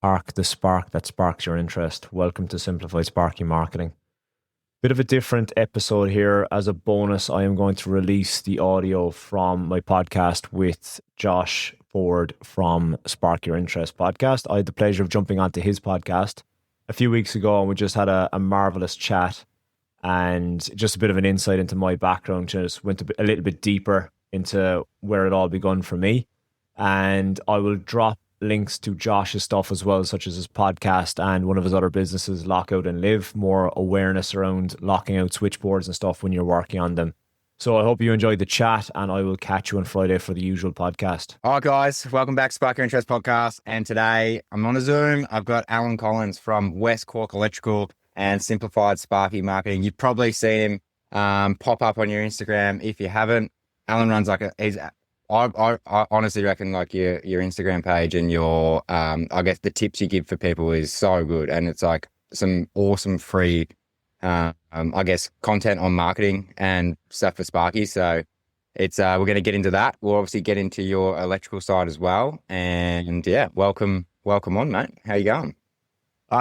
Arc the spark that sparks your interest. Welcome to Simplified Sparky Marketing. Bit of a different episode here. As a bonus, I am going to release the audio from my podcast with Josh Ford from Spark Your Interest podcast. I had the pleasure of jumping onto his podcast a few weeks ago, and we just had a marvelous chat and just a bit of an insight into my background. Just went a little bit deeper into where it all begun for me. And I will drop links to Josh's stuff as well, such as his podcast and one of his other businesses, Lockout and Live, more awareness around locking out switchboards and stuff when you're working on them. So I hope you enjoyed the chat, and I will catch you on Friday for the usual podcast. All right, guys, welcome back to Spark Your Interest podcast. And today I'm on a Zoom. I've got Alan Collins from West Cork Electrical and Simplified Sparky Marketing. You've probably seen him pop up on your Instagram. If you haven't, Alan runs I honestly reckon like your Instagram page and your I guess the tips you give for people is so good, and it's like some awesome free I guess content on marketing and stuff for Sparky. So it's we're going to get into that. We'll obviously get into your electrical side as well, and yeah, welcome on, mate. How you going?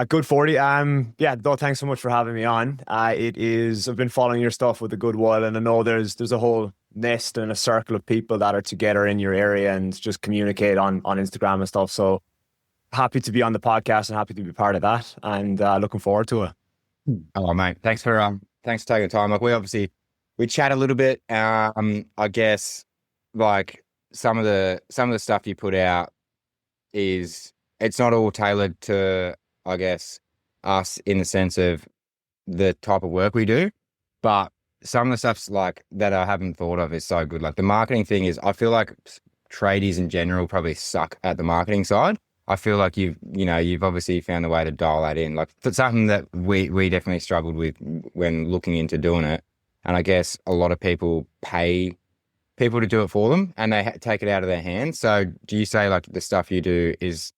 Good, Fordie. Thanks so much for having me on. I've been following your stuff with a good while, and I know there's a whole nest and a circle of people that are together in your area and just communicate on Instagram and stuff. So happy to be on the podcast and happy to be part of that, and looking forward to it. Oh, mate, thanks for taking the time. Like we chat a little bit. I guess like some of the stuff you put out it's not all tailored to, I guess, us in the sense of the type of work we do, but some of the stuff's like that I haven't thought of is so good. Like the marketing thing is, I feel like tradies in general probably suck at the marketing side. I feel like you've obviously found a way to dial that in. Like it's something that we definitely struggled with when looking into doing it. And I guess a lot of people pay people to do it for them, and they take it out of their hands. So do you say like the stuff you do is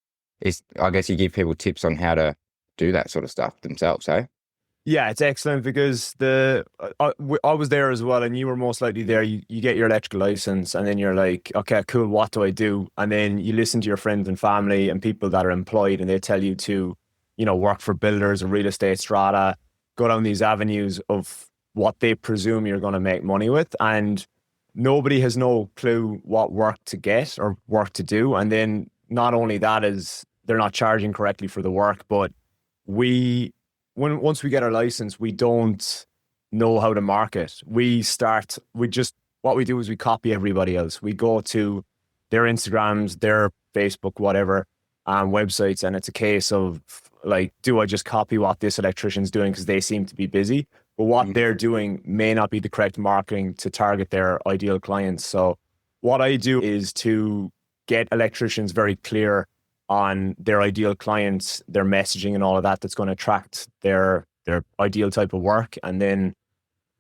I guess you give people tips on how to do that sort of stuff themselves, eh? Yeah, it's excellent because I was there as well, and you were most likely there. You get your electrical license, and then you're like, okay, cool, what do I do? And then you listen to your friends and family and people that are employed, and they tell you to, work for builders or real estate strata, go down these avenues of what they presume you're going to make money with. And nobody has no clue what work to get or work to do. And then not only that is they're not charging correctly for the work, but once we get our license, we don't know how to market. What we do is we copy everybody else. We go to their Instagrams, their Facebook, whatever, websites, and it's a case of like, do I just copy what this electrician's doing because they seem to be busy? But what they're doing may not be the correct marketing to target their ideal clients. So what I do is to get electricians very clear on their ideal clients, their messaging and all of that's going to attract their ideal type of work, and then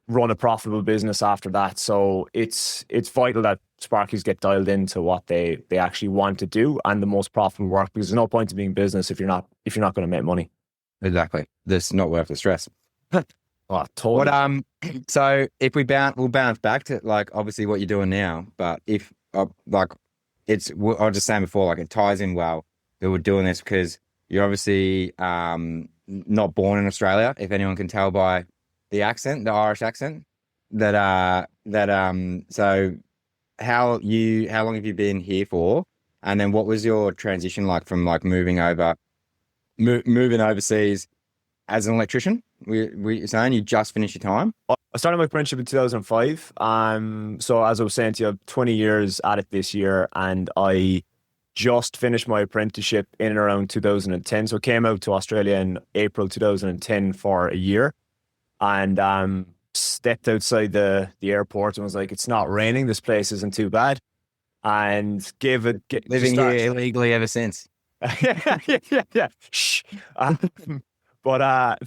run a profitable business after that. So it's vital that Sparkies get dialed into what they actually want to do and the most profitable work, because there's no point in being business if you're not going to make money. Exactly. This not worth the stress. Oh, totally. So if we'll bounce back to like obviously what you're doing now, but if I was just saying before, like it ties in well that we're doing this because you're obviously not born in Australia, if anyone can tell by the accent, the Irish accent. So how long have you been here for? And then what was your transition like from like moving overseas as an electrician? We're saying you just finished your time? I started my apprenticeship in 2005. So as I was saying to you, I have 20 years at it this year, and I just finished my apprenticeship in and around 2010. So I came out to Australia in April 2010 for a year, and stepped outside the airport and was like, it's not raining, this place isn't too bad, and living here illegally ever since. yeah. Shh. So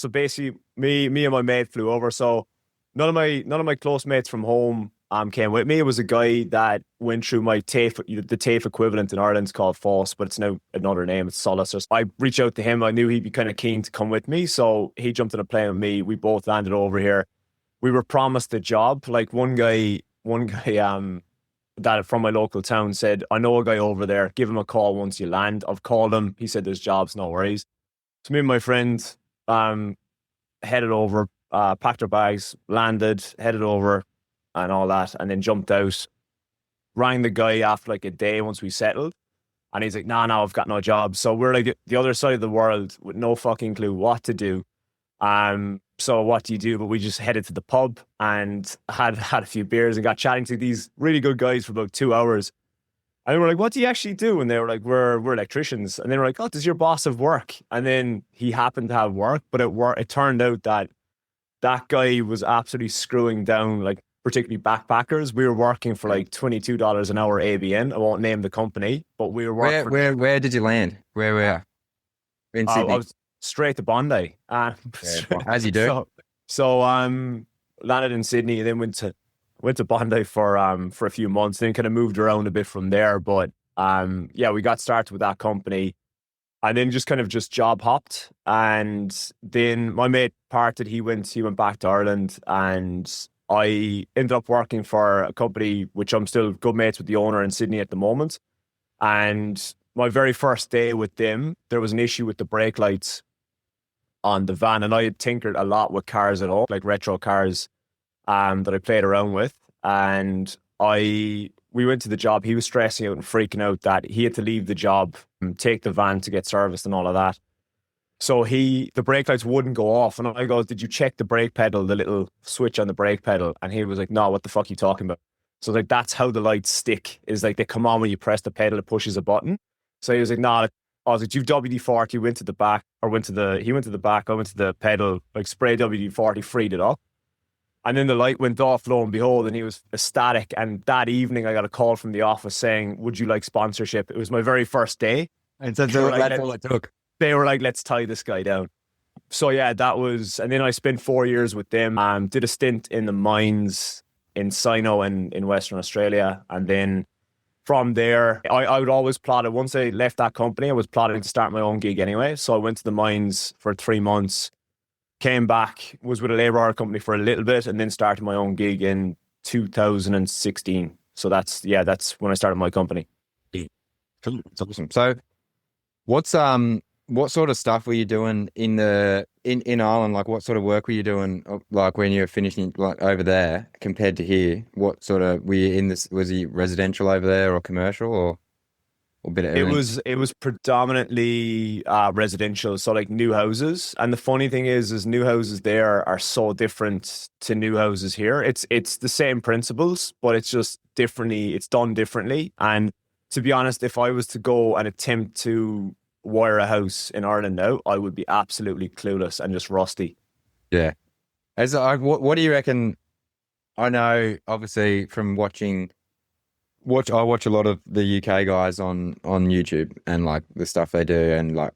basically me and my mate flew over. So none of my close mates from home came with me. It was a guy that went through my TAFE, the TAFE equivalent in Ireland's called FOSS, but it's now another name. It's Solace. So I reached out to him. I knew he'd be kind of keen to come with me. So he jumped on a plane with me. We both landed over here. We were promised a job. Like one guy that from my local town said, I know a guy over there, give him a call once you land. I've called him. He said there's jobs, no worries. So me and my friend headed over, packed our bags, landed, headed over and all that, and then jumped out, rang the guy after like a day once we settled. And he's like, no, I've got no job. So we're like the other side of the world with no fucking clue what to do. So what do you do? But we just headed to the pub and had a few beers and got chatting to these really good guys for about 2 hours. And we were like, what do you actually do? And they were like, we're electricians. And they were like, oh, does your boss have work? And then he happened to have work, but it turned out that that guy was absolutely screwing down, like particularly backpackers. We were working for like $22 an hour ABN. I won't name the company, but we were working where did you land? Where? In Sydney? I was straight to Bondi. As you do. So landed in Sydney and then went to Bondi for a few months, then kind of moved around a bit from there. But yeah, we got started with that company and then just job hopped. And then my mate parted, he went back to Ireland, and I ended up working for a company which I'm still good mates with the owner in Sydney at the moment. And my very first day with them, there was an issue with the brake lights on the van, and I had tinkered a lot with cars at all, like retro cars that I played around with. And we went to the job. He was stressing out and freaking out that he had to leave the job and take the van to get serviced and all of that. So the brake lights wouldn't go off. And I go, did you check the brake pedal, the little switch on the brake pedal? And he was like, no, what the fuck are you talking about? So like, that's how the lights stick, is like they come on when you press the pedal, it pushes a button. So he was like, no, I was like, you've WD-40, he went to the back, I went to the pedal, like spray WD-40, freed it up. And then the light went off, lo and behold, and he was ecstatic. And that evening I got a call from the office saying, would you like sponsorship? It was my very first day. And so that's all it took. They were like, let's tie this guy down. So yeah, and then I spent 4 years with them. Did a stint in the mines in Sino and in Western Australia. And then from there, I would always plot it. Once I left that company, I was plotting to start my own gig anyway. So I went to the mines for 3 months, came back, was with a labour hire company for a little bit, and then started my own gig in 2016. So that's when I started my company. That's awesome. So what sort of stuff were you doing in Ireland? Like, what sort of work were you doing, like when you were finishing, like over there compared to here? What sort of were you in this? Was it residential over there or commercial or a bit of everything? It was predominantly residential, so like new houses. And the funny thing is new houses there are so different to new houses here. It's the same principles, but it's just differently. It's done differently. And to be honest, if I was to go and attempt to wire a house in Ireland now, I would be absolutely clueless and just rusty. Yeah. What do you reckon? I know, obviously, from I watch a lot of the UK guys on YouTube and like the stuff they do, and like,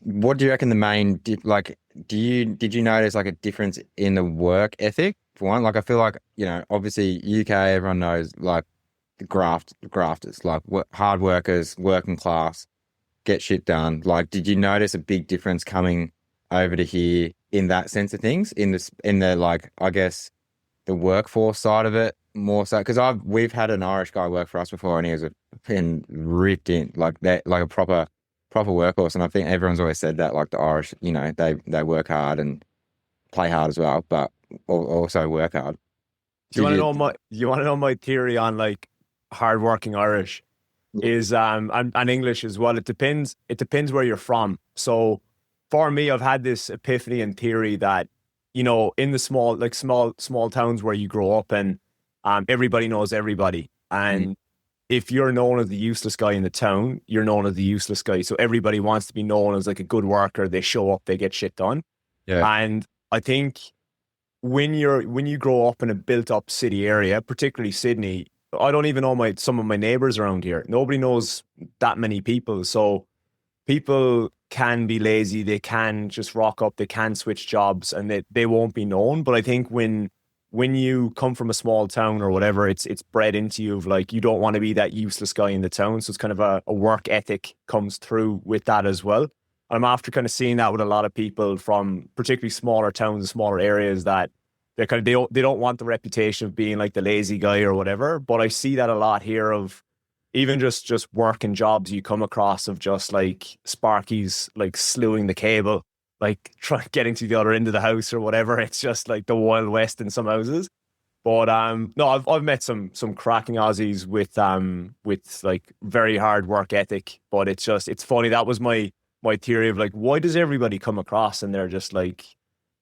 what do you reckon the main did you notice like a difference in the work ethic for one? Like, I feel like, obviously UK, everyone knows like the grafters, like hard workers, working class, get shit done. Like, did you notice a big difference coming over to here in that sense of things, in the like, I guess, the workforce side of it more so? Because we've had an Irish guy work for us before, and he was ripped in like that, like a proper workhorse. And I think everyone's always said that, like the Irish, they work hard and play hard as well, but also work hard. You want to know my theory on like hardworking Irish? Is and English as well. It depends where you're from. So for me, I've had this epiphany and theory that, in the small towns where you grow up, and everybody knows everybody. And if you're known as the useless guy in the town, you're known as the useless guy. So everybody wants to be known as like a good worker. They show up, they get shit done. Yeah. And I think when you grow up in a built up city area, particularly Sydney, I don't even know some of my neighbors around here. Nobody knows that many people. So people can be lazy. They can just rock up. They can switch jobs, and they won't be known. But I think when you come from a small town or whatever, it's bred into you of like, you don't want to be that useless guy in the town. So it's kind of a work ethic comes through with that as well. I'm after kind of seeing that with a lot of people from particularly smaller towns and smaller areas, that they don't want the reputation of being like the lazy guy or whatever. But I see that a lot here of even just working jobs you come across of just like Sparky's like slewing the cable, like getting to the other end of the house or whatever. It's just like the Wild West in some houses. But no, I've met some cracking Aussies with like very hard work ethic. But it's funny. That was my theory of like, why does everybody come across and they're just like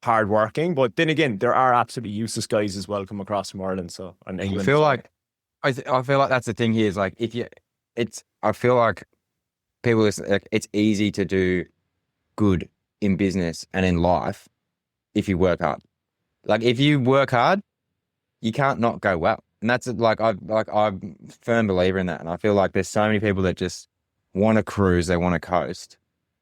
hard working? But then again, there are absolutely useless guys as well come across from Ireland. So and You England. feel like I feel like that's the thing here is like I feel like people is like it's easy to do good in business and in life if you work hard. Like if you work hard, you can't not go well. And that's like I'm a firm believer in that. And I feel like there's so many people that just want to cruise, they want to coast,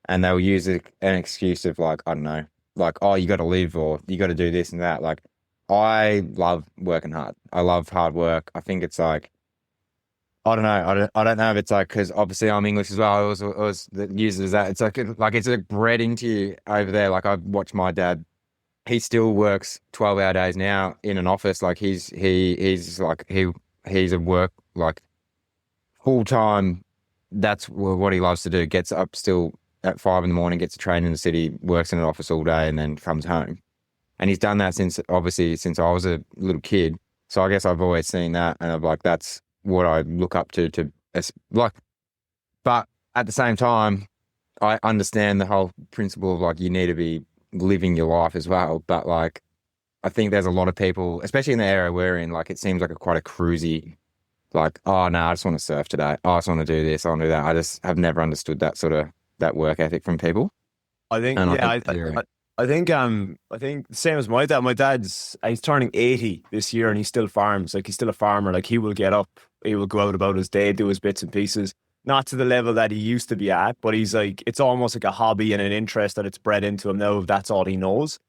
and they'll use an excuse of like, I don't know, like, oh, you got to live or you got to do this and that. Like, I love working hard. I love hard work. I think it's like, I don't know. I don't know if it's like, because obviously I'm English as well. I always use it as that. It's like it's like bred into you over there. Like I watch my dad. He still works 12-hour days now in an office. Like he's a work like full time. That's what he loves to do. Gets up still at 5 a.m, gets a train in the city, works in an office all day, and then comes home. And he's done that since I was a little kid. So I guess I've always seen that, and I'm like, that's what I look up to like. But at the same time, I understand the whole principle of like you need to be living your life as well. But like, I think there's a lot of people, especially in the area we're in, like it seems like quite a cruisy, like, oh no, I just want to surf today. Oh, I just want to do this. I want to do that. I just have never understood that work ethic from people. I think, And yeah, I think the same as my dad. My dad's he's turning 80 this year and he still farms. Like he's still a farmer. Like he will get up, he will go out about his day, do his bits and pieces. Not to the level that he used to be at, but he's like, it's almost like a hobby and an interest that it's bred into him now. If that's all he knows,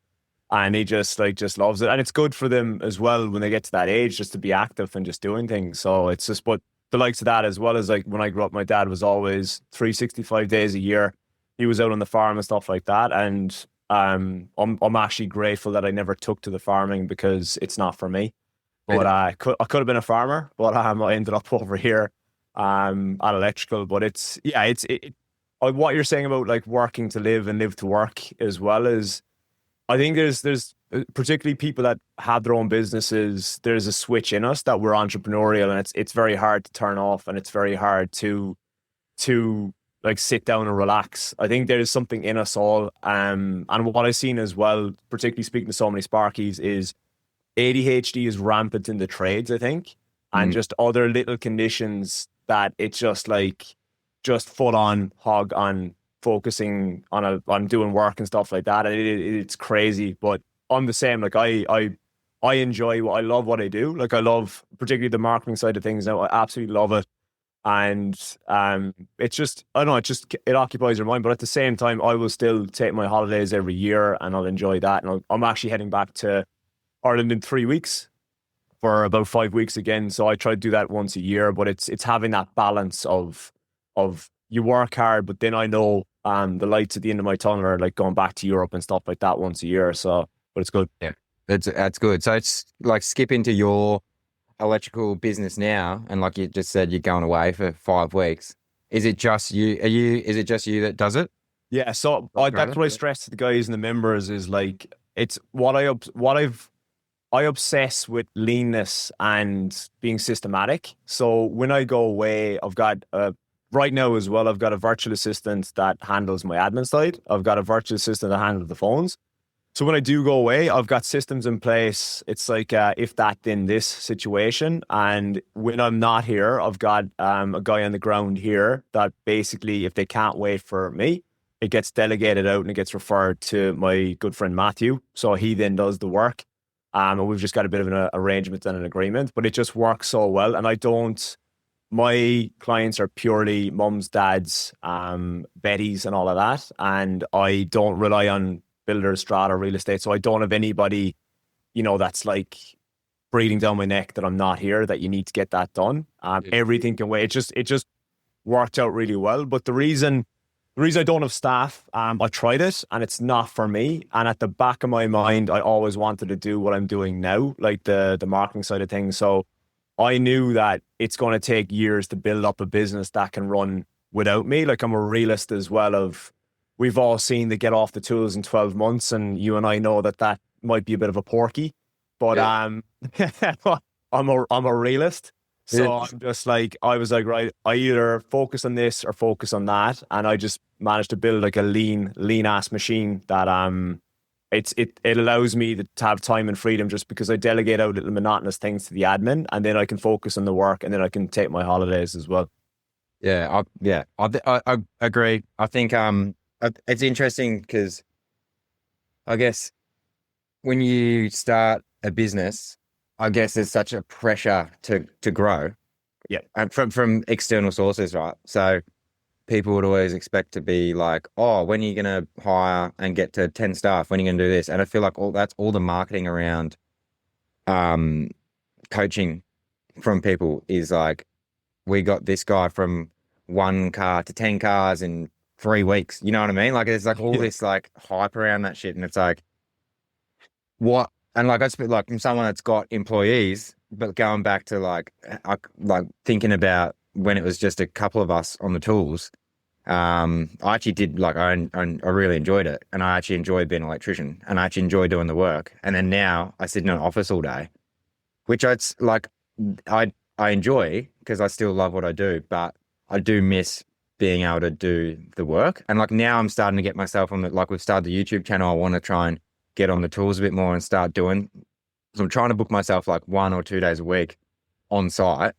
and he just loves it, and it's good for them as well when they get to that age, just to be active and just doing things. So it's just, but the likes of that as well as like when I grew up, my dad was always 365 days a year. He was out on the farm and stuff like that, and I'm actually grateful that I never took to the farming because it's not for me. But I could have been a farmer, but I ended up over here at electrical. But what you're saying about like working to live and live to work as well as, I think there's particularly people that have their own businesses. There's a switch in us that we're entrepreneurial, and it's very hard to turn off, and it's very hard to like sit down and relax. I think there's something in us all. And what I've seen as well, particularly speaking to so many Sparkies, is ADHD is rampant in the trades, I think, and just other little conditions that it's just like just full on hog on focusing on doing work and stuff like that. And it's crazy, but I'm the same. Like I enjoy I love what I do. Like I love particularly the marketing side of things now. I absolutely love it. And it's just, I don't know, it occupies your mind, but at the same time I will still take my holidays every year and I'll enjoy that. And I'm actually heading back to Ireland in 3 weeks for about 5 weeks again. So I try to do that once a year, but it's having that balance of you work hard, but then I know the lights at the end of my tunnel are like going back to Europe and stuff like that once a year. So, but it's good. Yeah, that's good. So it's like skip into your electrical business now, and like you just said, you're going away for 5 weeks. Is it just you? Is it just you that does it? Yeah. So that's what I stress to the guys and the members is like, it's I obsess with leanness and being systematic. So when I go away, I've got right now as well, I've got a virtual assistant that handles my admin side. I've got a virtual assistant that handles the phones. So when I do go away, I've got systems in place. It's like if that, then this situation. And when I'm not here, I've got a guy on the ground here that basically, if they can't wait for me, it gets delegated out and it gets referred to my good friend Matthew. So he then does the work. And we've just got a bit of an arrangement and an agreement, but it just works so well. And my clients are purely mums, dads, Bettys and all of that. And I don't rely on builders, strata, real estate. So I don't have anybody, that's like breathing down my neck that I'm not here, that you need to get that done. Everything can wait. It just worked out really well. But the reason The reason I don't have staff, I tried it and it's not for me. And at the back of my mind, I always wanted to do what I'm doing now, like the marketing side of things. So I knew that it's going to take years to build up a business that can run without me. Like I'm a realist as well of we've all seen the get off the tools in 12 months and you and I know that that might be a bit of a porky, but Yeah. I'm a realist. So Yeah. I'm just like, I was like, right, I either focus on this or focus on that. And I just managed to build like a lean ass machine that it allows me to have time and freedom just because I delegate out little monotonous things to the admin and then I can focus on the work and then I can take my holidays as well. I agree. I think it's interesting because I guess when you start a business, I guess there's such a pressure to grow. Yeah. And from external sources, right? So people would always expect to be like, oh, when are you going to hire and get to 10 staff? When are you going to do this? And I feel like that's all the marketing around coaching from people is like, we got this guy from 1 car to 10 cars in 3 weeks. You know what I mean? Like, it's like all this like hype around that shit. And it's like, what? And like, I speak like from someone that's got employees, but going back to like thinking about when it was just a couple of us on the tools. I actually did like, I really enjoyed it. And I actually enjoyed being an electrician and I actually enjoy doing the work. And then now I sit in an office all day, which I enjoy because I still love what I do, but I do miss being able to do the work. And like now I'm starting to get myself on like we've started the YouTube channel. I want to try and get on the tools a bit more and start doing. So I'm trying to book myself like 1 or 2 days a week on site,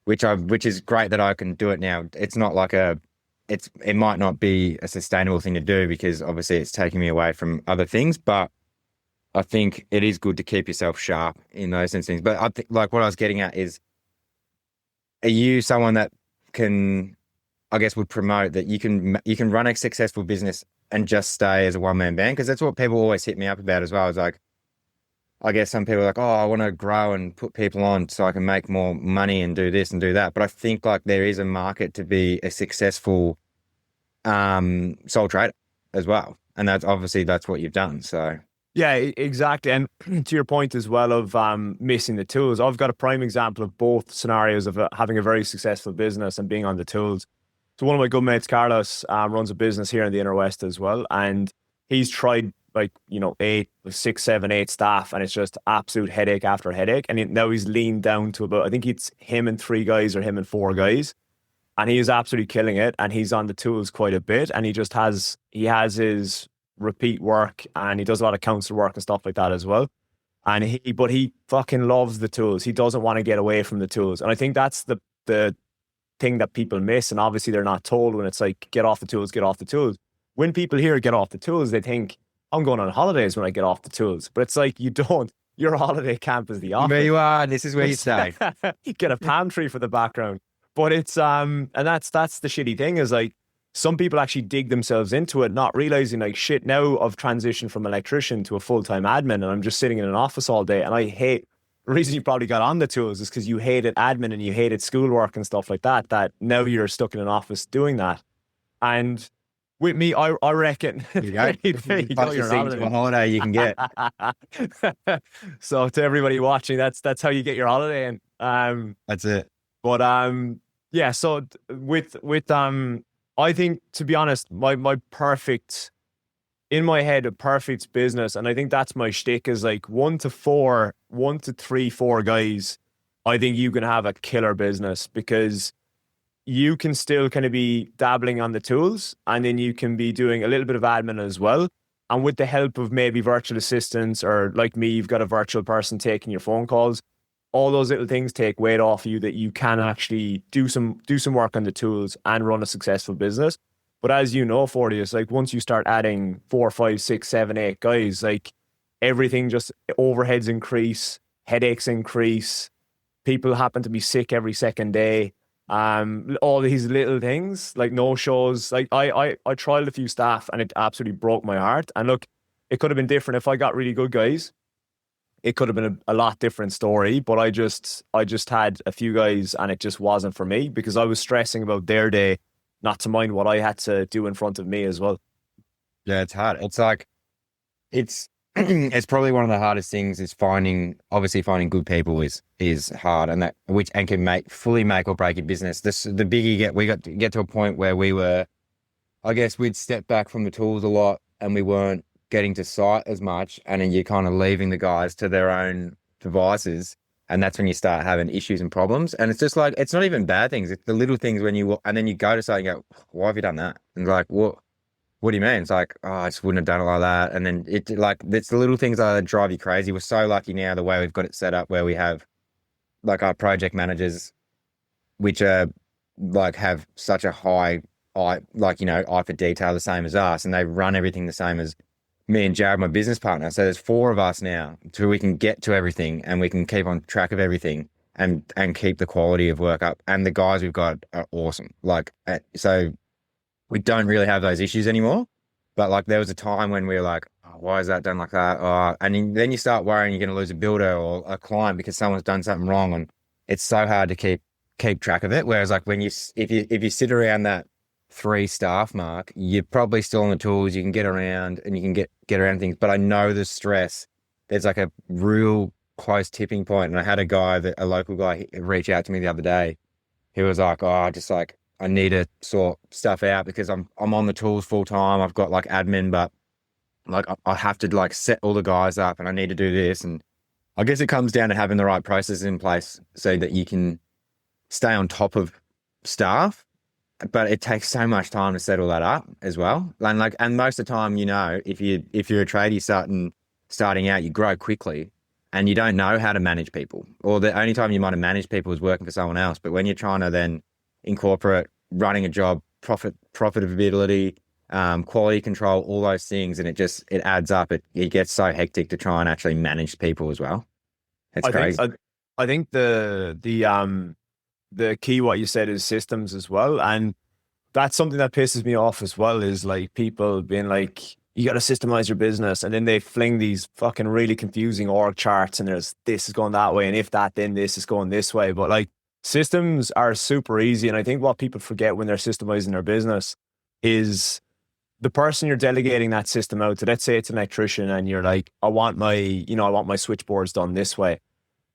which is great that I can do it now. It's not like it might not be a sustainable thing to do because obviously it's taking me away from other things, but I think it is good to keep yourself sharp in those things. But I think like what I was getting at is, are you someone that can, I guess, would promote that you can run a successful business and just stay as a one-man band? Because that's what people always hit me up about as well. It's like, I guess some people are like, oh, I want to grow and put people on so I can make more money and do this and do that. But I think like there is a market to be a successful sole trader as well. And that's what you've done. So Yeah, exactly. And to your point as well of missing the tools, I've got a prime example of both scenarios of having a very successful business and being on the tools. So one of my good mates, Carlos, runs a business here in the Inner West as well. And he's tried like, 6, 7, 8 staff and it's just absolute headache after headache. And now he's leaned down to about, I think it's him and 3 guys or him and 4 guys. And he is absolutely killing it. And he's on the tools quite a bit. And he has his repeat work and he does a lot of council work and stuff like that as well. And he fucking loves the tools. He doesn't want to get away from the tools. And I think that's the thing that people miss. And obviously they're not told when it's like, get off the tools, get off the tools. When people hear get off the tools, they think, I'm going on holidays when I get off the tools. But it's like, you don't. Your holiday camp is the office. There you are. This is where you stay. Get a palm tree for the background. But it's, and that's the shitty thing is like, some people actually dig themselves into it, not realizing like shit now I've transitioned from electrician to a full-time admin and I'm just sitting in an office all day. And I hate, the reason you probably got on the tools is because you hated admin and you hated schoolwork and stuff like that, that now you're stuck in an office doing that. And with me, I reckon You go. you're On holiday you can get. So to everybody watching, that's how you get your holiday in. That's it. But yeah, so with I think, to be honest, my perfect, in my head, a perfect business, and I think that's my shtick, is like 1 to 3, 4 guys. I think you can have a killer business because you can still kind of be dabbling on the tools and then you can be doing a little bit of admin as well. And with the help of maybe virtual assistants or like me, you've got a virtual person taking your phone calls. All those little things take weight off you that you can actually do some work on the tools and run a successful business. But as you know, Fordie, it's like once you start adding 4, 5, 6, 7, 8 guys, like everything just overheads increase, headaches increase, people happen to be sick every second day. All these little things like no shows. Like I trialed a few staff and it absolutely broke my heart. And look, it could have been different if I got really good guys. It could have been a lot different story, but I just had a few guys and it just wasn't for me because I was stressing about their day, not to mind what I had to do in front of me as well. Yeah, it's hard. It's like, it's it's probably one of the hardest things is obviously finding good people is hard, and can fully make or break your business. The bigger you get, we got to get to a point where I guess we'd step back from the tools a lot, and we weren't getting to site as much, and then you're kind of leaving the guys to their own devices, and that's when you start having issues and problems. And it's just like, it's not even bad things, it's the little things when and then you go to site and go, why have you done that? And like, what do you mean? It's like, oh, I just wouldn't have done it like that. And then it's the little things that drive you crazy. We're so lucky now the way we've got it set up, where we have like our project managers, which are like have such a high eye, like, eye for detail, the same as us. And they run everything the same as me and Jared, my business partner. So there's 4 of us now, so we can get to everything and we can keep on track of everything and keep the quality of work up. And the guys we've got are awesome. Like, so we don't really have those issues anymore. But like, there was a time when we were like, oh, why is that done like that? Oh, and then you start worrying you're going to lose a builder or a client because someone's done something wrong, and it's so hard to keep track of it. Whereas like, if you sit around that 3 staff mark, you're probably still on the tools. You can get around and you can get around things. But I know the stress. There's like a real close tipping point. And I had a local guy reach out to me the other day. He was like, oh, just like, I need to sort stuff out because I'm on the tools full time. I've got like admin, but like I have to like set all the guys up, and I need to do this. And I guess it comes down to having the right processes in place so that you can stay on top of staff. But it takes so much time to set all that up as well. And most of the time, if you're a tradie starting out, you grow quickly and you don't know how to manage people. Or the only time you might have managed people is working for someone else. But when you're trying to then incorporate running a job, profitability, quality control, all those things, and it adds up. It gets so hectic to try and actually manage people as well. It's crazy. I think the key, what you said, is systems as well. And that's something that pisses me off as well, is like people being like, you got to systemize your business. And then they fling these fucking really confusing org charts, and this is going that way. And if that, then this is going this way. But like, systems are super easy. And I think what people forget when they're systemizing their business is the person you're delegating that system out to. Let's say it's an electrician and you're like, I want my switchboards done this way.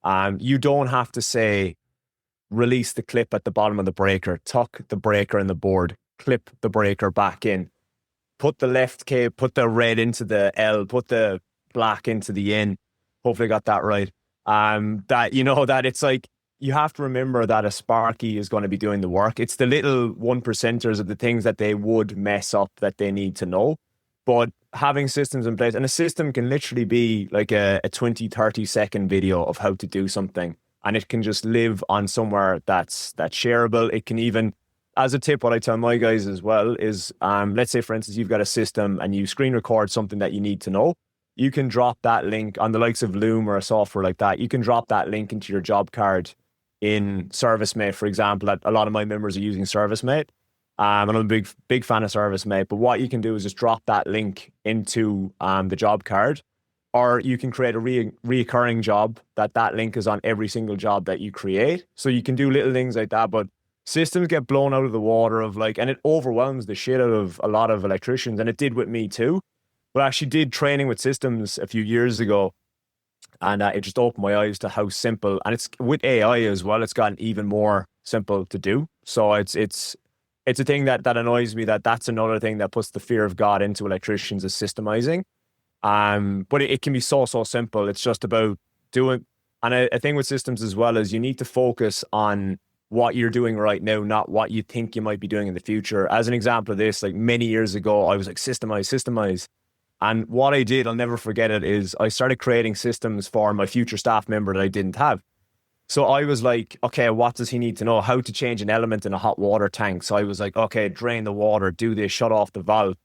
You don't have to say, release the clip at the bottom of the breaker, tuck the breaker in the board, clip the breaker back in, put the left cable, put the red into the L, put the black into the N. Hopefully I got that right. That it's like, you have to remember that a Sparky is going to be doing the work. It's the little 1%ers of the things that they would mess up that they need to know. But having systems in place, and a system can literally be like a 20, 30-second video of how to do something. And it can just live on somewhere that's shareable. It can even, as a tip, what I tell my guys as well is, let's say, for instance, you've got a system and you screen record something that you need to know. You can drop that link on the likes of Loom or a software like that. You can drop that link into your job card in ServiceMate, for example. A lot of my members are using ServiceMate. And I'm a big fan of ServiceMate. But what you can do is just drop that link into the job card. Or you can create a reoccurring job that link is on every single job that you create. So you can do little things like that. But systems get blown out of the water and it overwhelms the shit out of a lot of electricians. And it did with me too. But I actually did training with systems a few years ago. And it just opened my eyes to how simple, and it's with AI as well, it's gotten even more simple to do. So it's a thing that annoys me, that's another thing that puts the fear of God into electricians, is systemizing. But it can be so simple. It's just about doing, and a thing with systems as well is you need to focus on what you're doing right now, not what you think you might be doing in the future. As an example of this, like many years ago, I was like, systemize. And what I did, I'll never forget it, is I started creating systems for my future staff member that I didn't have. So I was like, okay, what does he need to know? How to change an element in a hot water tank. So I was like, okay, drain the water, do this, shut off the valve.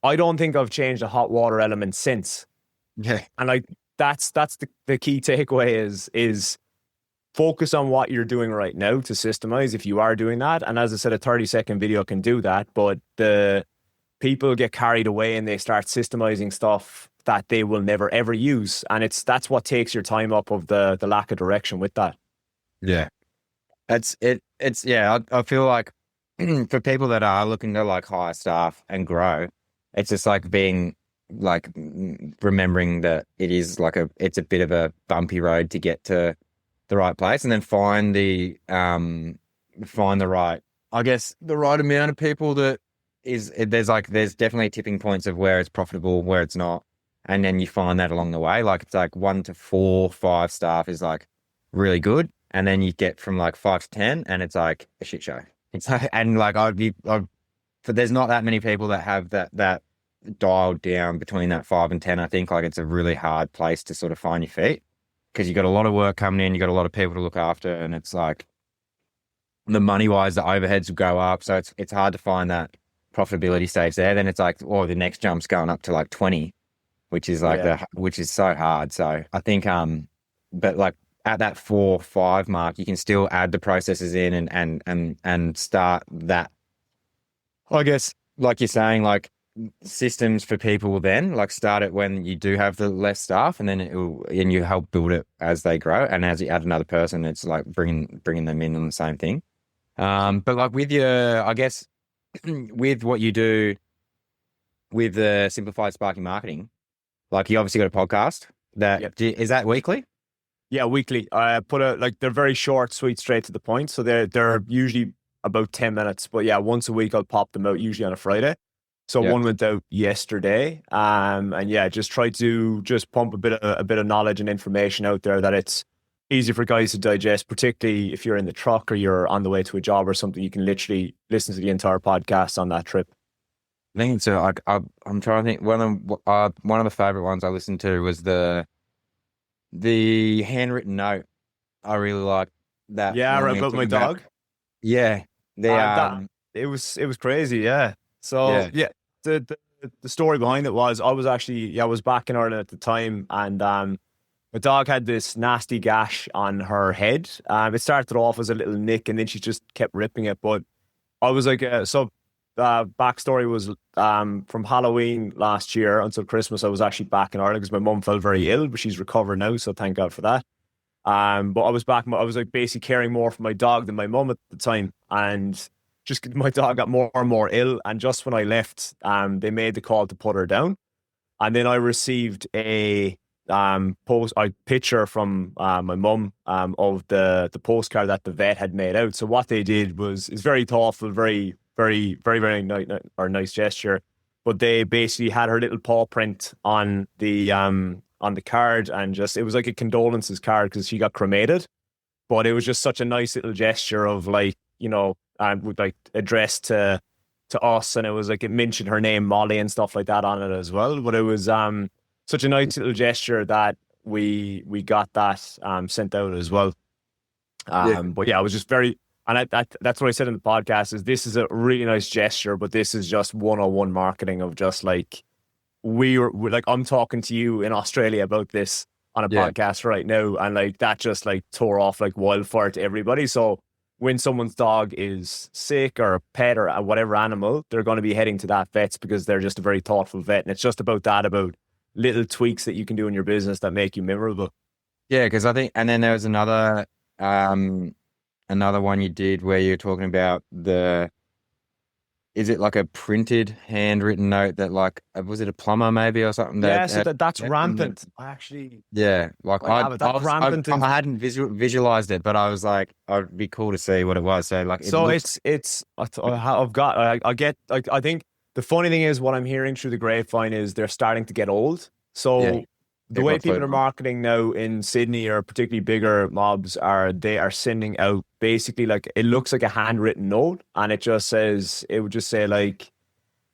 I don't think I've changed a hot water element since. Yeah. And like, that's the key takeaway is focus on what you're doing right now to systemize if you are doing that. And as I said, a 30-second video can do that, but the people get carried away and they start systemizing stuff that they will never ever use. And that's what takes your time up of the lack of direction with that. Yeah. I feel like for people that are looking to like hire staff and grow, it's just like being like remembering that it's a bit of a bumpy road to get to the right place, and then find the right, I guess, the right amount of people that there's definitely tipping points of where it's profitable, where it's not. And then you find that along the way, like it's like 1 to 4, 5 staff is like really good. And then you get from like 5 to 10 and it's like a shit show. It's like, and like but there's not that many people that have that dialed down between that 5 and 10. I think like it's a really hard place to sort of find your feet because you got a lot of work coming in, you got a lot of people to look after, and it's like the money wise, the overheads will go up. So it's hard to find that profitability stage there. Then it's like, oh, the next jump's going up to like 20, which is like which is so hard. So I think, but like at that 4, 5 mark, you can still add the processes in and start that, I guess, like you're saying, like systems for people then, like start it when you do have the less staff, and then and you help build it as they grow. And as you add another person, it's like bringing them in on the same thing. But like with your, I guess, with what you do with the simplified sparking marketing, like you obviously got a podcast is that weekly? Yeah, weekly. I they're very short, sweet, straight to the point. So they're usually about 10 minutes. But yeah, once a week I'll pop them out, usually on a Friday. So one went out yesterday. And yeah, just try to just pump a bit of knowledge and information out there that it's easy for guys to digest, particularly if you're in the truck or you're on the way to a job or something. You can literally listen to the entire podcast on that trip. I think so. I'm trying to think. One of the favorite ones I listened to was the handwritten note. I really like that. Yeah, right, about my dog. Yeah, it was crazy. Yeah. So yeah, the story behind it was I was back in Ireland at the time, and my dog had this nasty gash on her head. It started off as a little nick, and then she just kept ripping it. But I was like, backstory was from Halloween last year until Christmas, I was actually back in Ireland because my mum felt very ill, but she's recovered now, so thank God for that. But I was back. I was like basically caring more for my dog than my mum at the time, and just my dog got more and more ill. And just when I left, they made the call to put her down, and then I received a picture from my mum of the postcard that the vet had made out. So what they did is very thoughtful, very very very very nice gesture. But they basically had her little paw print on the card, and just it was like a condolences card because she got cremated. But it was just such a nice little gesture of like, with like addressed to us, and it was like it mentioned her name Molly and stuff like that on it as well. But it was such a nice little gesture that we got that sent out as well. But yeah, it was just very, and that's what I said in the podcast is this is a really nice gesture, but this is just 101 marketing of just like we're like I'm talking to you in Australia about this on a podcast right now, and like that just like tore off like wildfire to everybody. So when someone's dog is sick or a pet or whatever animal, they're going to be heading to that vet's because they're just a very thoughtful vet, and it's just about little tweaks that you can do in your business that make you memorable. Yeah, because I think, and then there was another one you did where you're talking about is it like a printed handwritten note that like, was it a plumber maybe or something? That's rampant. Like I hadn't visualized it, but I was like, I'd be cool to see what it was. So like, I think the funny thing is what I'm hearing through the grapevine is they're starting to get old. So the way people are marketing now in Sydney or particularly bigger mobs they are sending out basically like it looks like a handwritten note, and it would just say like,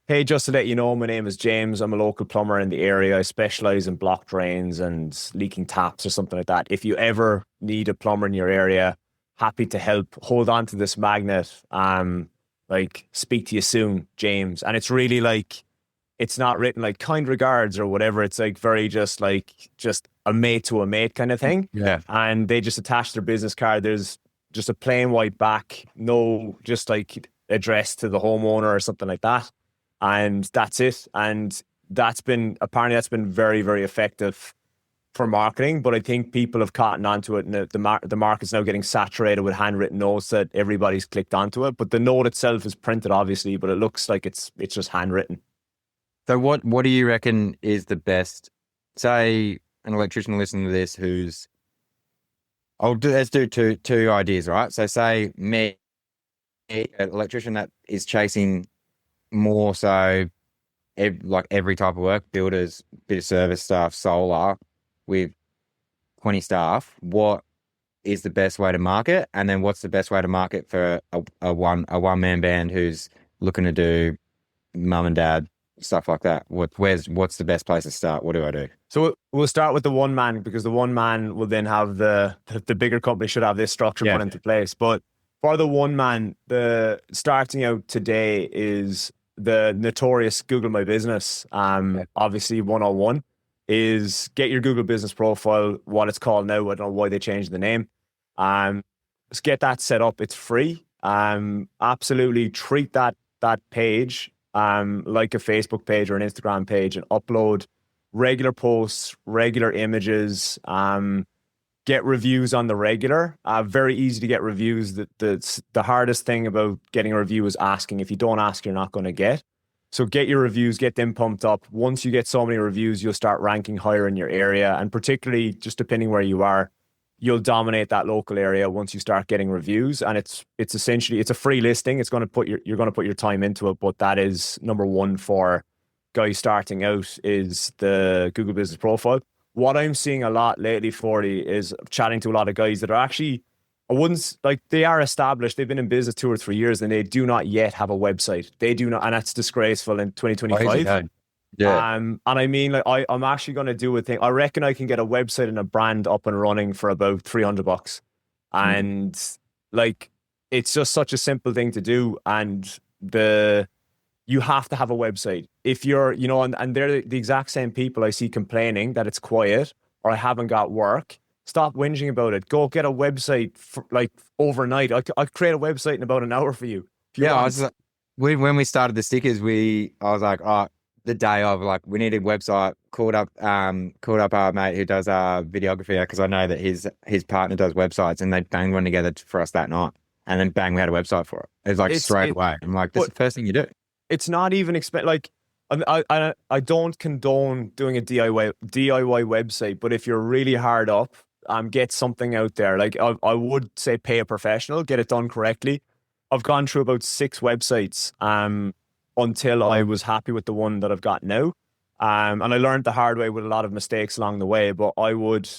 hey, just to let you know, my name is James. I'm a local plumber in the area. I specialize in blocked drains and leaking taps or something like that. If you ever need a plumber in your area, happy to help. Hold on to this magnet. Like speak to you soon, James. And it's really like, it's not written like kind regards or whatever. It's like very just a mate to a mate kind of thing. Yeah. And they just attach their business card. There's just a plain white back, no, just like address to the homeowner or something like that. And that's it. And apparently that's been very, very effective for marketing, but I think people have caught onto it, and the market's now getting saturated with handwritten notes that everybody's clicked onto it. But the note itself is printed, obviously, but it looks like it's just handwritten. So what do you reckon is the best? Say an electrician listening to this who's let's do two ideas, right? So say me, an electrician that is chasing more so like every type of work, builders, bit of service stuff, solar, with 20 staff. What is the best way to market? And then what's the best way to market for a one man band who's looking to do mum and dad stuff like that? What's the best place to start? What do I do? So we'll start with the one man, because the one man will then have the bigger company should have this structure put into place. But for the one man, the starting out today is the notorious Google My Business. Obviously 101 is get your Google Business Profile, what it's called now. I don't know why they changed the name. Just get that set up. It's free. Absolutely treat that page like a Facebook page or an Instagram page, and upload regular posts, regular images, get reviews on the regular. Very easy to get reviews. The hardest thing about getting a review is asking. If you don't ask, you're not going to get. So get your reviews, get them pumped up. Once you get so many reviews, you'll start ranking higher in your area. And particularly, just depending where you are, you'll dominate that local area once you start getting reviews. And it's essentially, it's a free listing. It's going to you're going to put your time into it. But that is number one for guys starting out, is the Google Business Profile. What I'm seeing a lot lately, Fordie, is chatting to a lot of guys that are actually, they are established. They've been in business 2 or 3 years, and they do not yet have a website. They do not, and that's disgraceful in 2025. Yeah. And I mean, like, I'm actually going to do a thing. I reckon I can get a website and a brand up and running for about $300. And like, it's just such a simple thing to do. And you have to have a website. If you're, and they're the exact same people I see complaining that it's quiet or I haven't got work. Stop whinging about it. Go get a website for, like, overnight. I'll create a website in about an hour for you. When we started the stickers, I was like, oh, the day of, like, we need a website. Called up our mate who does videography, because I know that his partner does websites, and they banged one together for us that night. And then bang, we had a website for it. It was like straight away. I'm like, that's the first thing you do. It's not even like, I don't condone doing a DIY website, but if you're really hard up, get something out there. Like, I would say pay a professional, get it done correctly. I've gone through about 6 websites until I was happy with the one that I've got now. And I learned the hard way with a lot of mistakes along the way. But I would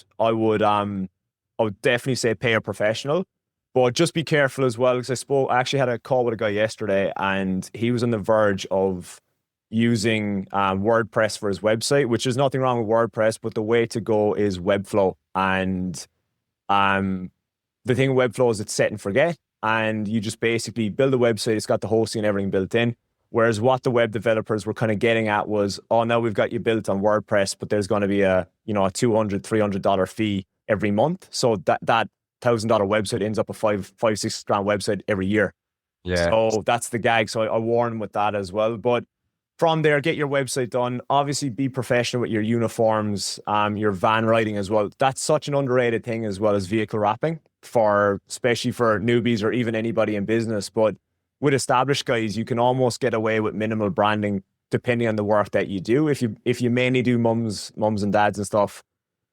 definitely say pay a professional. But just be careful as well, because I actually had a call with a guy yesterday, and he was on the verge of using WordPress for his website, which is nothing wrong with WordPress, but the way to go is Webflow. And the thing with Webflow is it's set and forget, and you just basically build a website. It's got the hosting and everything built in. Whereas what the web developers were kind of getting at was, oh, now we've got you built on WordPress, but there's going to be a $200, $300 fee every month. So that $1,000 website ends up a $5-6 grand website every year. Yeah. So that's the gag. So I warn with that as well. But from there, get your website done. Obviously, be professional with your uniforms, your van writing as well. That's such an underrated thing, as well as vehicle wrapping, especially for newbies or even anybody in business. But with established guys, you can almost get away with minimal branding depending on the work that you do. If you mainly do mums and dads and stuff,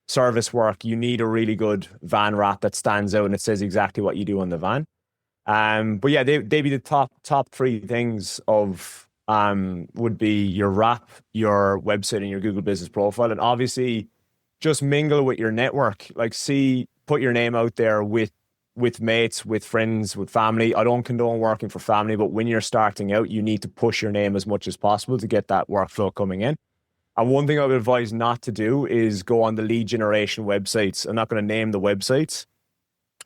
service work, you need a really good van wrap that stands out and it says exactly what you do on the van. But yeah, they'd be the top 3 things of would be your wrap, your website, and your Google Business Profile. And obviously just mingle with your network. Like, put your name out there with mates, with friends, with family. I don't condone working for family, but when you're starting out, you need to push your name as much as possible to get that workflow coming in. And one thing I would advise not to do is go on the lead generation websites. I'm not going to name the websites.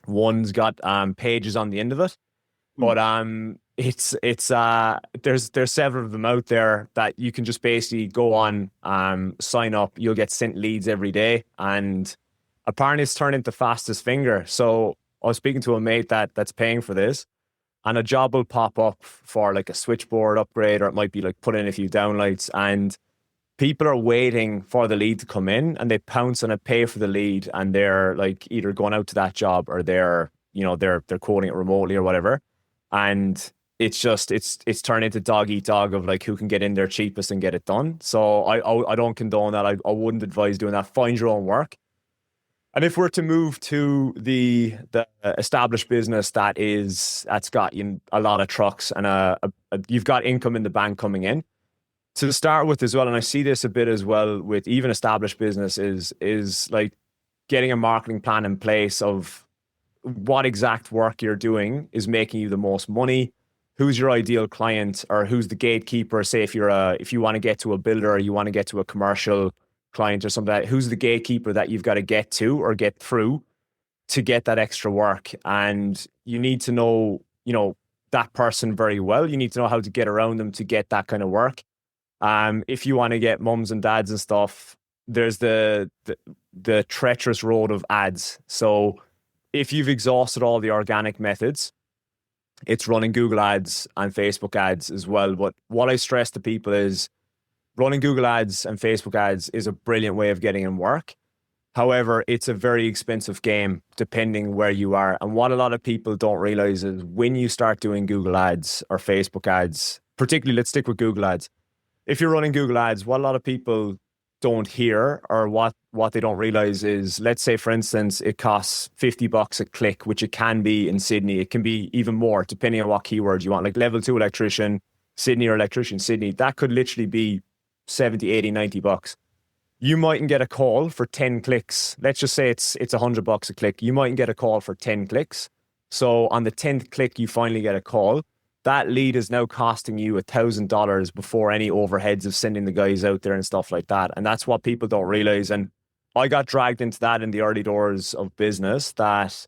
One's got pages on the end of it, but there's several of them out there that you can just basically go on, sign up. You'll get sent leads every day, and apparently it's turned into fastest finger. So I was speaking to a mate that's paying for this, and a job will pop up for like a switchboard upgrade, or it might be like put in a few downlights, and people are waiting for the lead to come in, and they pounce on it, pay for the lead, and they're like either going out to that job, or they're quoting it remotely or whatever. And it's just it's turned into dog eat dog of like who can get in there cheapest and get it done. So I don't condone that. I wouldn't advise doing that. Find your own work. And if we're to move to the established business that's got a lot of trucks and you've got income in the bank coming in to start with as well, and I see this a bit as well with even established business, is like getting a marketing plan in place of what exact work you're doing is making you the most money. Who's your ideal client, or who's the gatekeeper? Say if you want to get to a builder, or you want to get to a commercial client or something like that, who's the gatekeeper that you've got to get to or get through to get that extra work? And you need to know, that person very well. You need to know how to get around them to get that kind of work. If you want to get mums and dads and stuff, there's the treacherous road of ads. So if you've exhausted all the organic methods, it's running Google ads and Facebook ads as well. But what I stress to people is running Google ads and Facebook ads is a brilliant way of getting in work. However, it's a very expensive game depending where you are. And what a lot of people don't realize is when you start doing Google ads or Facebook ads, particularly, let's stick with Google ads. If you're running Google ads, what a lot of people don't hear, or what they don't realize is, let's say, for instance, it costs $50 a click, which it can be in Sydney. It can be even more depending on what keyword you want, like level 2 electrician, Sydney, or electrician, Sydney. That could literally be 70, 80, $90. You mightn't get a call for 10 clicks. Let's just say it's $100 a click. You mightn't get a call for 10 clicks. So on the 10th click, you finally get a call. That lead is now costing you $1,000 before any overheads of sending the guys out there and stuff like that. And that's what people don't realize. And I got dragged into that in the early doors of business, that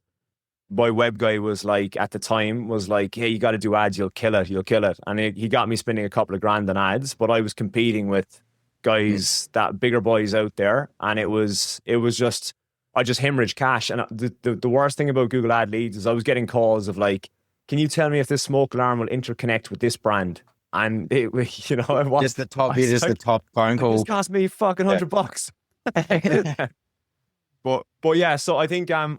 my web guy was like, at the time, was like, hey, you got to do ads. You'll kill it. And he got me spending a couple of grand on ads, but I was competing with guys, that bigger boys out there. And it was just, I just hemorrhaged cash. And the worst thing about Google ad leads is I was getting calls of like, can you tell me if this smoke alarm will interconnect with this brand? And it was, just the top, the top phone call. It's cost me fucking $100. But yeah, so I think even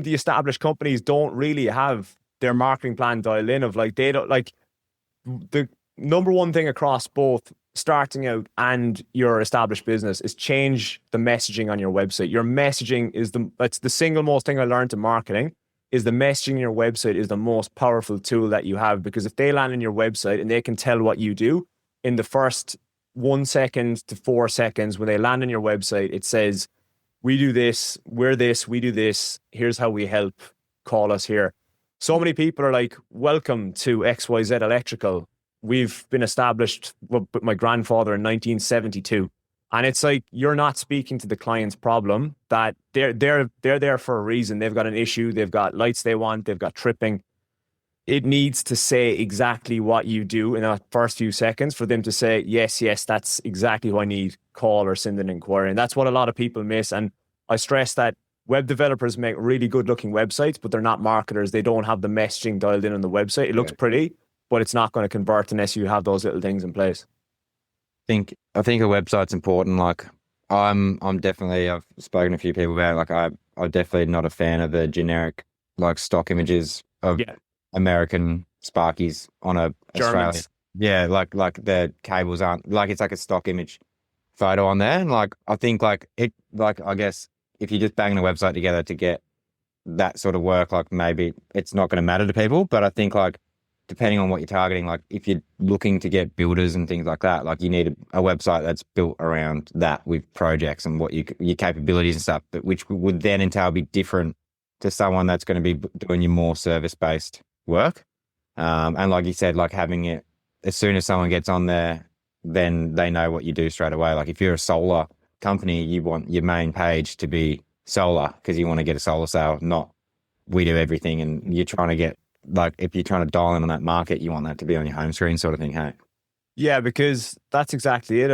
the established companies don't really have their marketing plan dialed in, of like, they don't, like, the number one thing across both starting out and your established business is change the messaging on your website. Your messaging is that's the single most thing I learned in marketing, is the messaging on your website is the most powerful tool that you have. Because if they land on your website and they can tell what you do in the first 1 second to 4 seconds, when they land on your website, it says, we do this, we're this, we do this, here's how we help, call us here. So many people are like, welcome to XYZ Electrical. We've been established with my grandfather in 1972. And it's like, you're not speaking to the client's problem, that they're there for a reason. They've got an issue. They've got lights they want. They've got tripping. It needs to say exactly what you do in that first few seconds for them to say, yes, that's exactly what I need. Call or send an inquiry. And that's what a lot of people miss. And I stress that web developers make really good looking websites, but they're not marketers. They don't have the messaging dialed in on the website. It looks pretty, but it's not going to convert unless you have those little things in place. I think a website's important. Like I'm definitely, I've spoken to a few people about it. Like I'm definitely not a fan of the generic, like, stock images of American Sparkies on a Australian. Yeah, like the cables aren't, like, it's like a stock image photo on there. And like, I think like it, like, I guess if you're just banging a website together to get that sort of work, like, maybe it's not going to matter to people. But I think, like, depending on what you're targeting, like if you're looking to get builders and things like that, like you need a website that's built around that with projects and what your capabilities and stuff, but which would then entail be different to someone that's going to be doing your more service-based work. And like you said, like having it, as soon as someone gets on there, then they know what you do straight away. Like if you're a solar company, you want your main page to be solar because you want to get a solar sale, not we do everything. And you're trying to get, like, if you're trying to dial in on that market, you want that to be on your home screen sort of thing, hey? Yeah, because that's exactly it.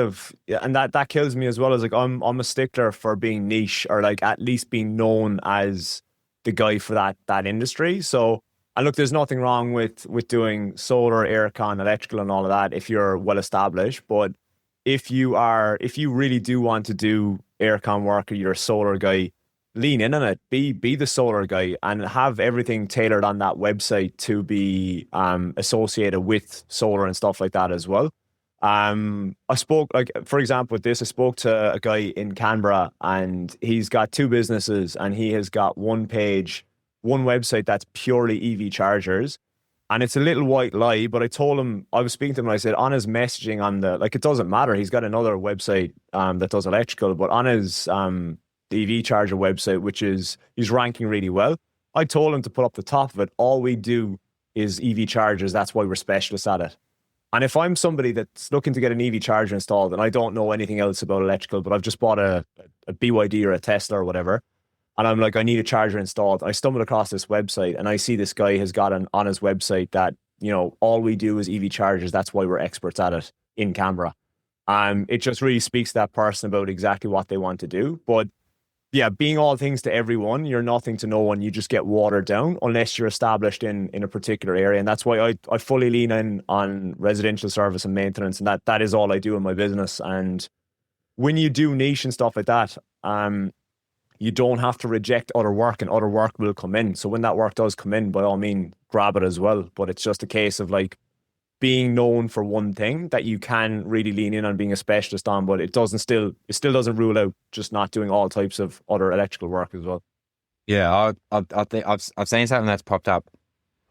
And that kills me as well. As like, I'm a stickler for being niche, or like at least being known as the guy for that industry. So And look, there's nothing wrong with doing solar, aircon, electrical, and all of that if you're well established. But if you really do want to do aircon work or you're a solar guy, lean in on it. Be the solar guy and have everything tailored on that website to be associated with solar and stuff like that as well. I spoke, like, for example, with this, I spoke to a guy in Canberra and he's got two businesses and he has got one page, one website that's purely EV chargers. And it's a little white lie, but I told him, I was speaking to him and I said, on his messaging on the, like, it doesn't matter. He's got another website that does electrical, but on his the EV charger website, which is, he's ranking really well. I told him to put up the top of it. All we do is EV chargers. That's why we're specialists at it. And if I'm somebody that's looking to get an EV charger installed and I don't know anything else about electrical, but I've just bought a BYD or a Tesla or whatever, and I'm like, I need a charger installed. I stumbled across this website and I see this guy has got on his website that, you know, all we do is EV chargers. That's why we're experts at it in Canberra. It just really speaks to that person about exactly what they want to do. But yeah, being all things to everyone, you're nothing to no one. You just get watered down unless you're established in a particular area. And that's why I fully lean in on residential service and maintenance. And that is all I do in my business. And when you do niche and stuff like that, you don't have to reject other work and other work will come in. So when that work does come in, by all means, grab it as well. But it's just a case of like being known for one thing that you can really lean in on being a specialist on, but it still doesn't rule out just not doing all types of other electrical work as well. Yeah, I think I've seen something that's popped up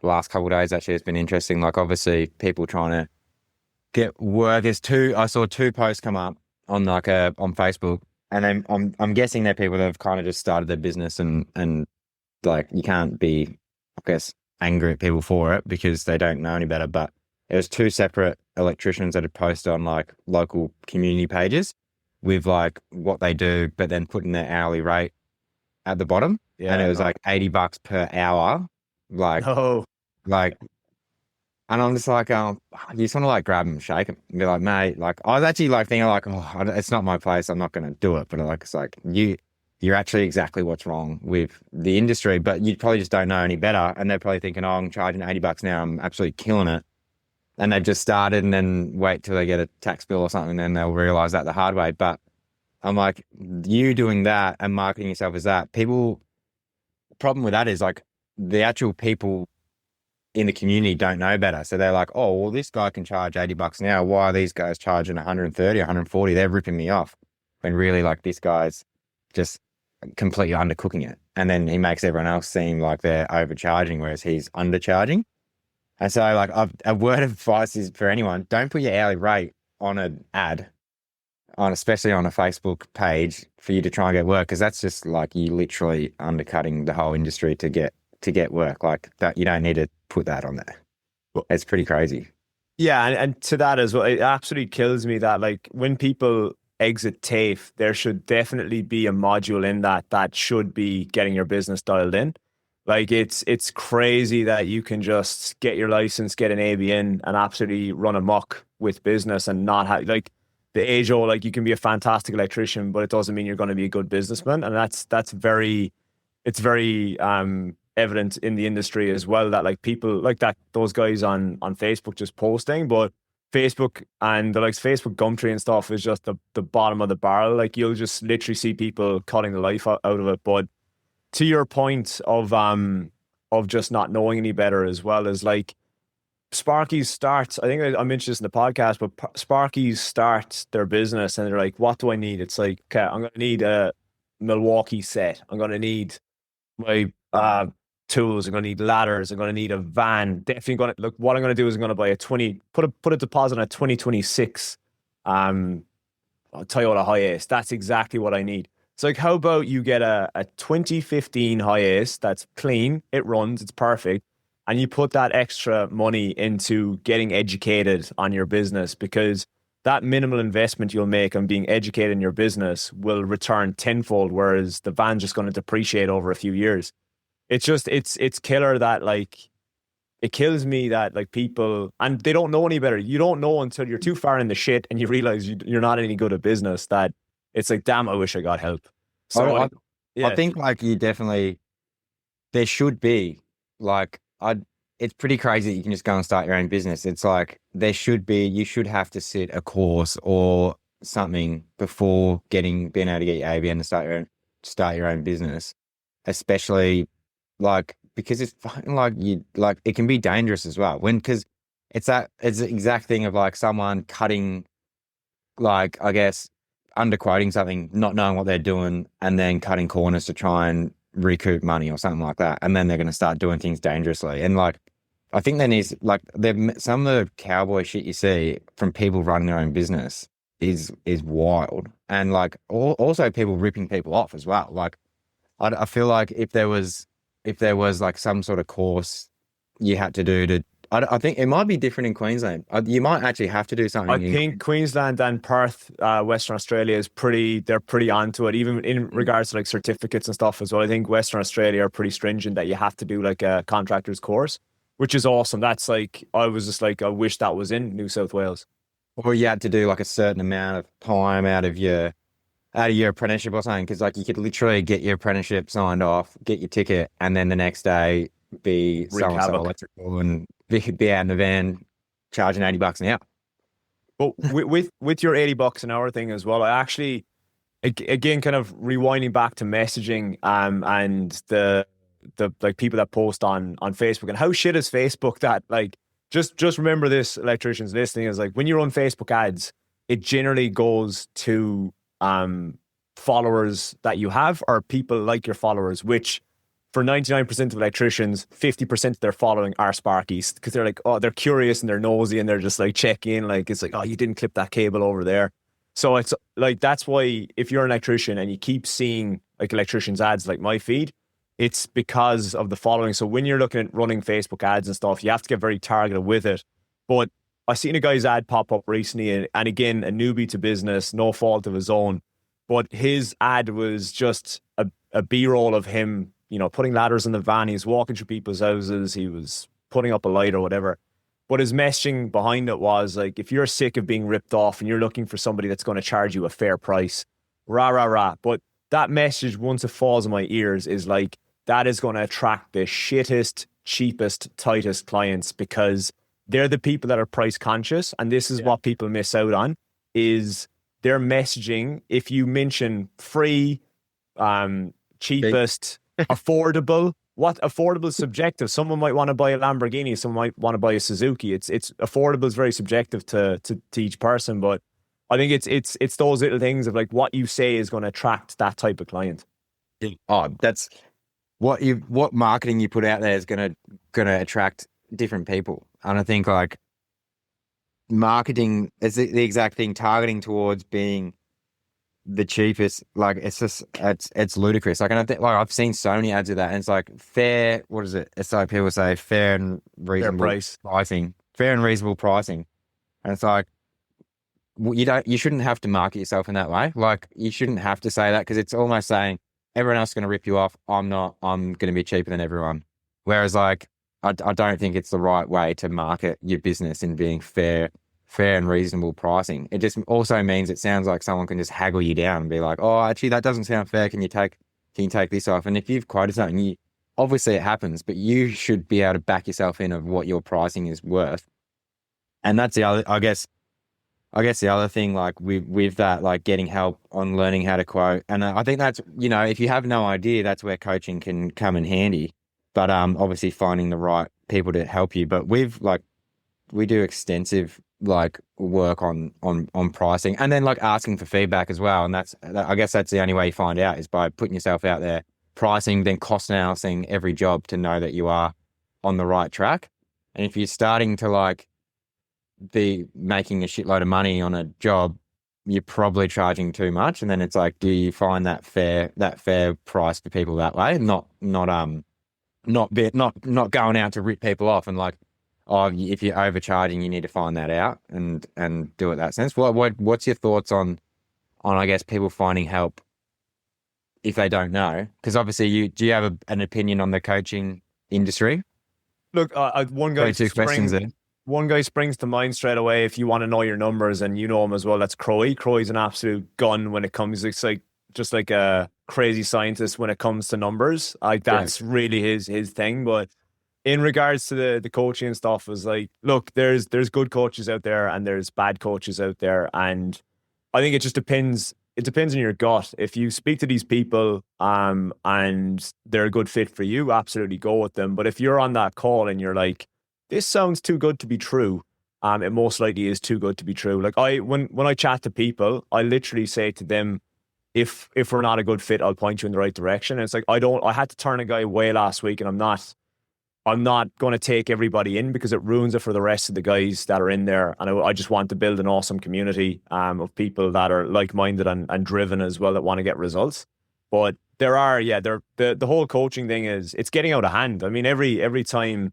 the last couple of days. Actually, it's been interesting. Like, obviously, people trying to get work. I saw two posts come up on on Facebook, and then I'm guessing they're people that have kind of just started their business and like, you can't be, I guess, angry at people for it because they don't know any better. But it was two separate electricians that had posted on like local community pages with like what they do, but then putting their hourly rate at the bottom. Yeah, and it was like $80 per hour. Like, like, and I'm just like, you just want to like grab them, shake them, and be like, mate, like, I was actually like thinking like, it's not my place. I'm not going to do it. But like, it's like, you're actually exactly what's wrong with the industry, but you probably just don't know any better. And they're probably thinking, I'm charging $80 now. I'm absolutely killing it. And they've just started and then wait till they get a tax bill or something, and then they'll realize that the hard way. But I'm like, you doing that and marketing yourself as that, the problem with that is like the actual people in the community don't know better. So they're like, oh, well, this guy can charge $80 an hour. Why are these guys charging 130, 140? They're ripping me off. When really, like, this guy's just completely undercooking it. And then he makes everyone else seem like they're overcharging, whereas he's undercharging. And so, like, a word of advice is for anyone: don't put your hourly rate on an ad, especially on a Facebook page for you to try and get work, because that's just like you literally undercutting the whole industry to get work. Like that, you don't need to put that on there. It's pretty crazy. Yeah, and to that as well, it absolutely kills me that like when people exit TAFE, there should definitely be a module in that should be getting your business dialed in. Like it's crazy that you can just get your license, get an ABN, and absolutely run amok with business and not have like the age old, like you can be a fantastic electrician, but it doesn't mean you're going to be a good businessman. And it's very evident in the industry as well that like people like that, those guys on Facebook just posting, but Facebook and the likes Facebook Gumtree and stuff is just the bottom of the barrel. Like you'll just literally see people cutting the life out of it. But to your point of just not knowing any better as well, is like Sparkies starts, I think I mentioned this in the podcast, but Sparkies start their business and they're like, what do I need? It's like, okay, I'm going to need a Milwaukee set. I'm going to need my tools. I'm going to need ladders. I'm going to need a van. Definitely going to look. What I'm going to do is I'm going to buy put a deposit on a 2026 Toyota Hiace. That's exactly what I need. It's like, how about you get a 2015 Hiace that's clean, it runs, it's perfect, and you put that extra money into getting educated on your business, because that minimal investment you'll make on being educated in your business will return tenfold, whereas the van's just going to depreciate over a few years. It's just, it's killer that like, it kills me that like people, and they don't know any better. You don't know until you're too far in the shit and you realize you're not any good at business, that it's like, damn, I wish I got help. So I think like there should be like, it's pretty crazy that you can just go and start your own business. It's like you should have to sit a course or something before being able to get your ABN to start your own business, especially like because it's fucking like it can be dangerous as well because it's the exact thing of like someone cutting like I guess underquoting something, not knowing what they're doing, and then cutting corners to try and recoup money or something like that, and then they're going to start doing things dangerously. And like, I think there needs like some of the cowboy shit you see from people running their own business is wild, and like also people ripping people off as well. Like, I feel like if there was like some sort of course you had to do to. I think it might be different in Queensland. You might actually have to do I something think Queensland and Perth, Western Australia they're pretty onto it, even in regards to like certificates and stuff as well. I think Western Australia are pretty stringent that you have to do like a contractor's course, which is awesome. That's like, I was just like, I wish that was in New South Wales. or you had to do like a certain amount of time out of your apprenticeship or something. Because like you could literally get your apprenticeship signed off, get your ticket, and then the next day be Wreak so and so havoc. electrical and be out in the van charging $80 an hour. But with your $80 an hour thing as well, I actually, again, kind of rewinding back to messaging, and the like people that post on Facebook, and how shit is Facebook that like, just remember this, electricians listening, is like when you run Facebook ads, it generally goes to followers that you have, or people like your followers, which for 99% of electricians, 50% of their following are Sparkies, because they're like, oh, they're curious and they're nosy and they're just like checking, like it's like, oh, you didn't clip that cable over there. So it's like, that's why if you're an electrician and you keep seeing like electricians ads like my feed, it's because of the following. So when you're looking at running Facebook ads and stuff, you have to get very targeted with it. But I seen a guy's ad pop up recently, and again, a newbie to business, no fault of his own, but his ad was just a B-roll of him, putting ladders in the van. He was walking through people's houses. He was putting up a light or whatever. But his messaging behind it was like, if you're sick of being ripped off and you're looking for somebody that's going to charge you a fair price, rah, rah, rah. But that message, once it falls in my ears, is like, that is going to attract the shittest, cheapest, tightest clients, because they're the people that are price conscious. And this is what people miss out on, is their messaging. If you mention free, cheapest, affordable, what affordable is subjective. Someone might want to buy a Lamborghini, someone might want to buy a Suzuki. It's affordable is very subjective to each person, but I think it's those little things of like what you say is going to attract that type of client. Oh, that's what marketing you put out there is gonna attract different people. And I think like marketing is the exact thing, targeting towards being the cheapest. Like it's ludicrous. Like, and I think like I've seen so many ads of that, and it's like fair. What is it? It's like people say fair and reasonable pricing, fair and reasonable pricing, and it's like you shouldn't have to market yourself in that way. Like you shouldn't have to say that, because it's almost saying everyone else is going to rip you off. I'm not. I'm going to be cheaper than everyone. Whereas like I don't think it's the right way to market your business in being fair and reasonable pricing. It just also means it sounds like someone can just haggle you down and be like, oh, actually that doesn't sound fair. Can you take this off? And if you've quoted something, obviously it happens, but you should be able to back yourself in of what your pricing is worth. And that's the other, I guess the other thing, like with that, like getting help on learning how to quote. And I think that's, if you have no idea, that's where coaching can come in handy. But obviously finding the right people to help you. But we do extensive like work on pricing, and then like asking for feedback as well. And I guess that's the only way you find out, is by putting yourself out there, pricing, then cost analyzing every job to know that you are on the right track. And if you're starting to like be making a shitload of money on a job, you're probably charging too much. And then it's like, do you find that fair price for people that way? Not going out to rip people off and like, oh, if you're overcharging, you need to find that out and do it that sense. What's your thoughts on I guess people finding help if they don't know? Because obviously do you have an opinion on the coaching industry? Look, one guy springs to mind straight away. If you want to know your numbers, and you know him as well, that's Croy. Croy's an absolute gun when it comes. It's like just like a crazy scientist when it comes to numbers. Like that's really his thing. But in regards to the coaching and stuff, is like, look, there's good coaches out there and there's bad coaches out there, and I think it just depends. It depends on your gut. If you speak to these people, and they're a good fit for you, absolutely go with them. But if you're on that call and you're like, this sounds too good to be true, it most likely is too good to be true. Like when I chat to people, I literally say to them, if we're not a good fit, I'll point you in the right direction. And it's like, I had to turn a guy away last week, and I'm not going to take everybody in because it ruins it for the rest of the guys that are in there. And I just want to build an awesome community of people that are like-minded and driven as well, that want to get results. But the whole coaching thing it's getting out of hand. I mean, every time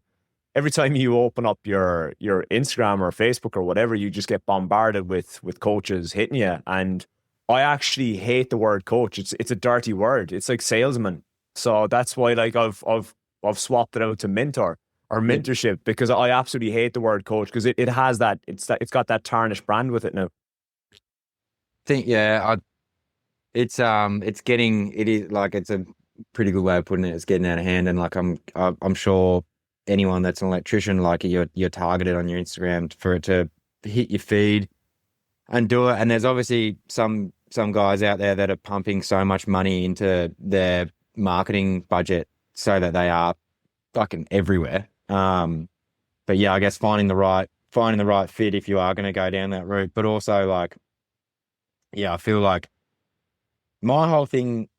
you open up your Instagram or Facebook or whatever, you just get bombarded with coaches hitting you. And I actually hate the word coach. It's a dirty word. It's like salesman. So that's why, like, I've swapped it out to mentor or mentorship, because I absolutely hate the word coach, because it has it's got that tarnished brand with it now. It's a pretty good way of putting it. It's getting out of hand, and like I'm sure anyone that's an electrician, like you're targeted on your Instagram for it to hit your feed and do it. And there's obviously some guys out there that are pumping so much money into their marketing budget so that they are fucking everywhere. But yeah, I guess finding the right fit if you are going to go down that route. But also, like, yeah, I feel like my whole thing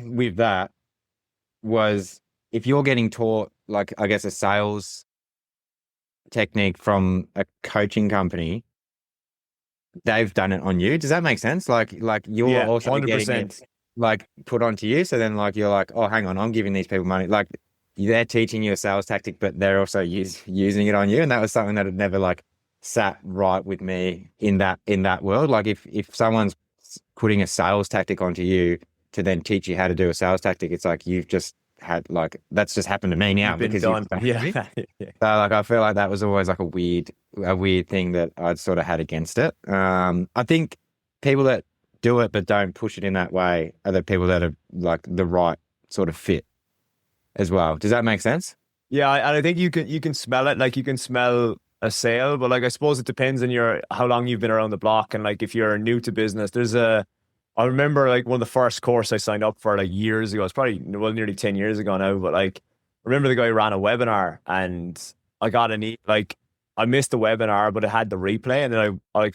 with that was, if you're getting taught, like, I guess, a sales technique from a coaching company, they've done it on you. Does that make sense? Like you're also 100%. Getting it like put onto you. So then, like, you're like, oh, hang on, I'm giving these people money. Like, they're teaching you a sales tactic, but they're also using it on you. And that was something that had never, like, sat right with me in that world. Like, if someone's putting a sales tactic onto you to then teach you how to do a sales tactic, it's like, you've just had, like, that's just happened to me now because you've done it. So, like, I feel like that was always like a weird thing that I'd sort of had against it. I think people that do it but don't push it in that way are the people that are, like, the right sort of fit as well. Does that make sense? Yeah, and I think you can smell it. Like, you can smell a sale, but, like, I suppose it depends on how long you've been around the block. And, like, if you're new to business, I remember, like, one of the first course I signed up for, like, years ago. It's probably, well, nearly 10 years ago now. But, like, I remember the guy ran a webinar, and I got I missed the webinar, but it had the replay, and then I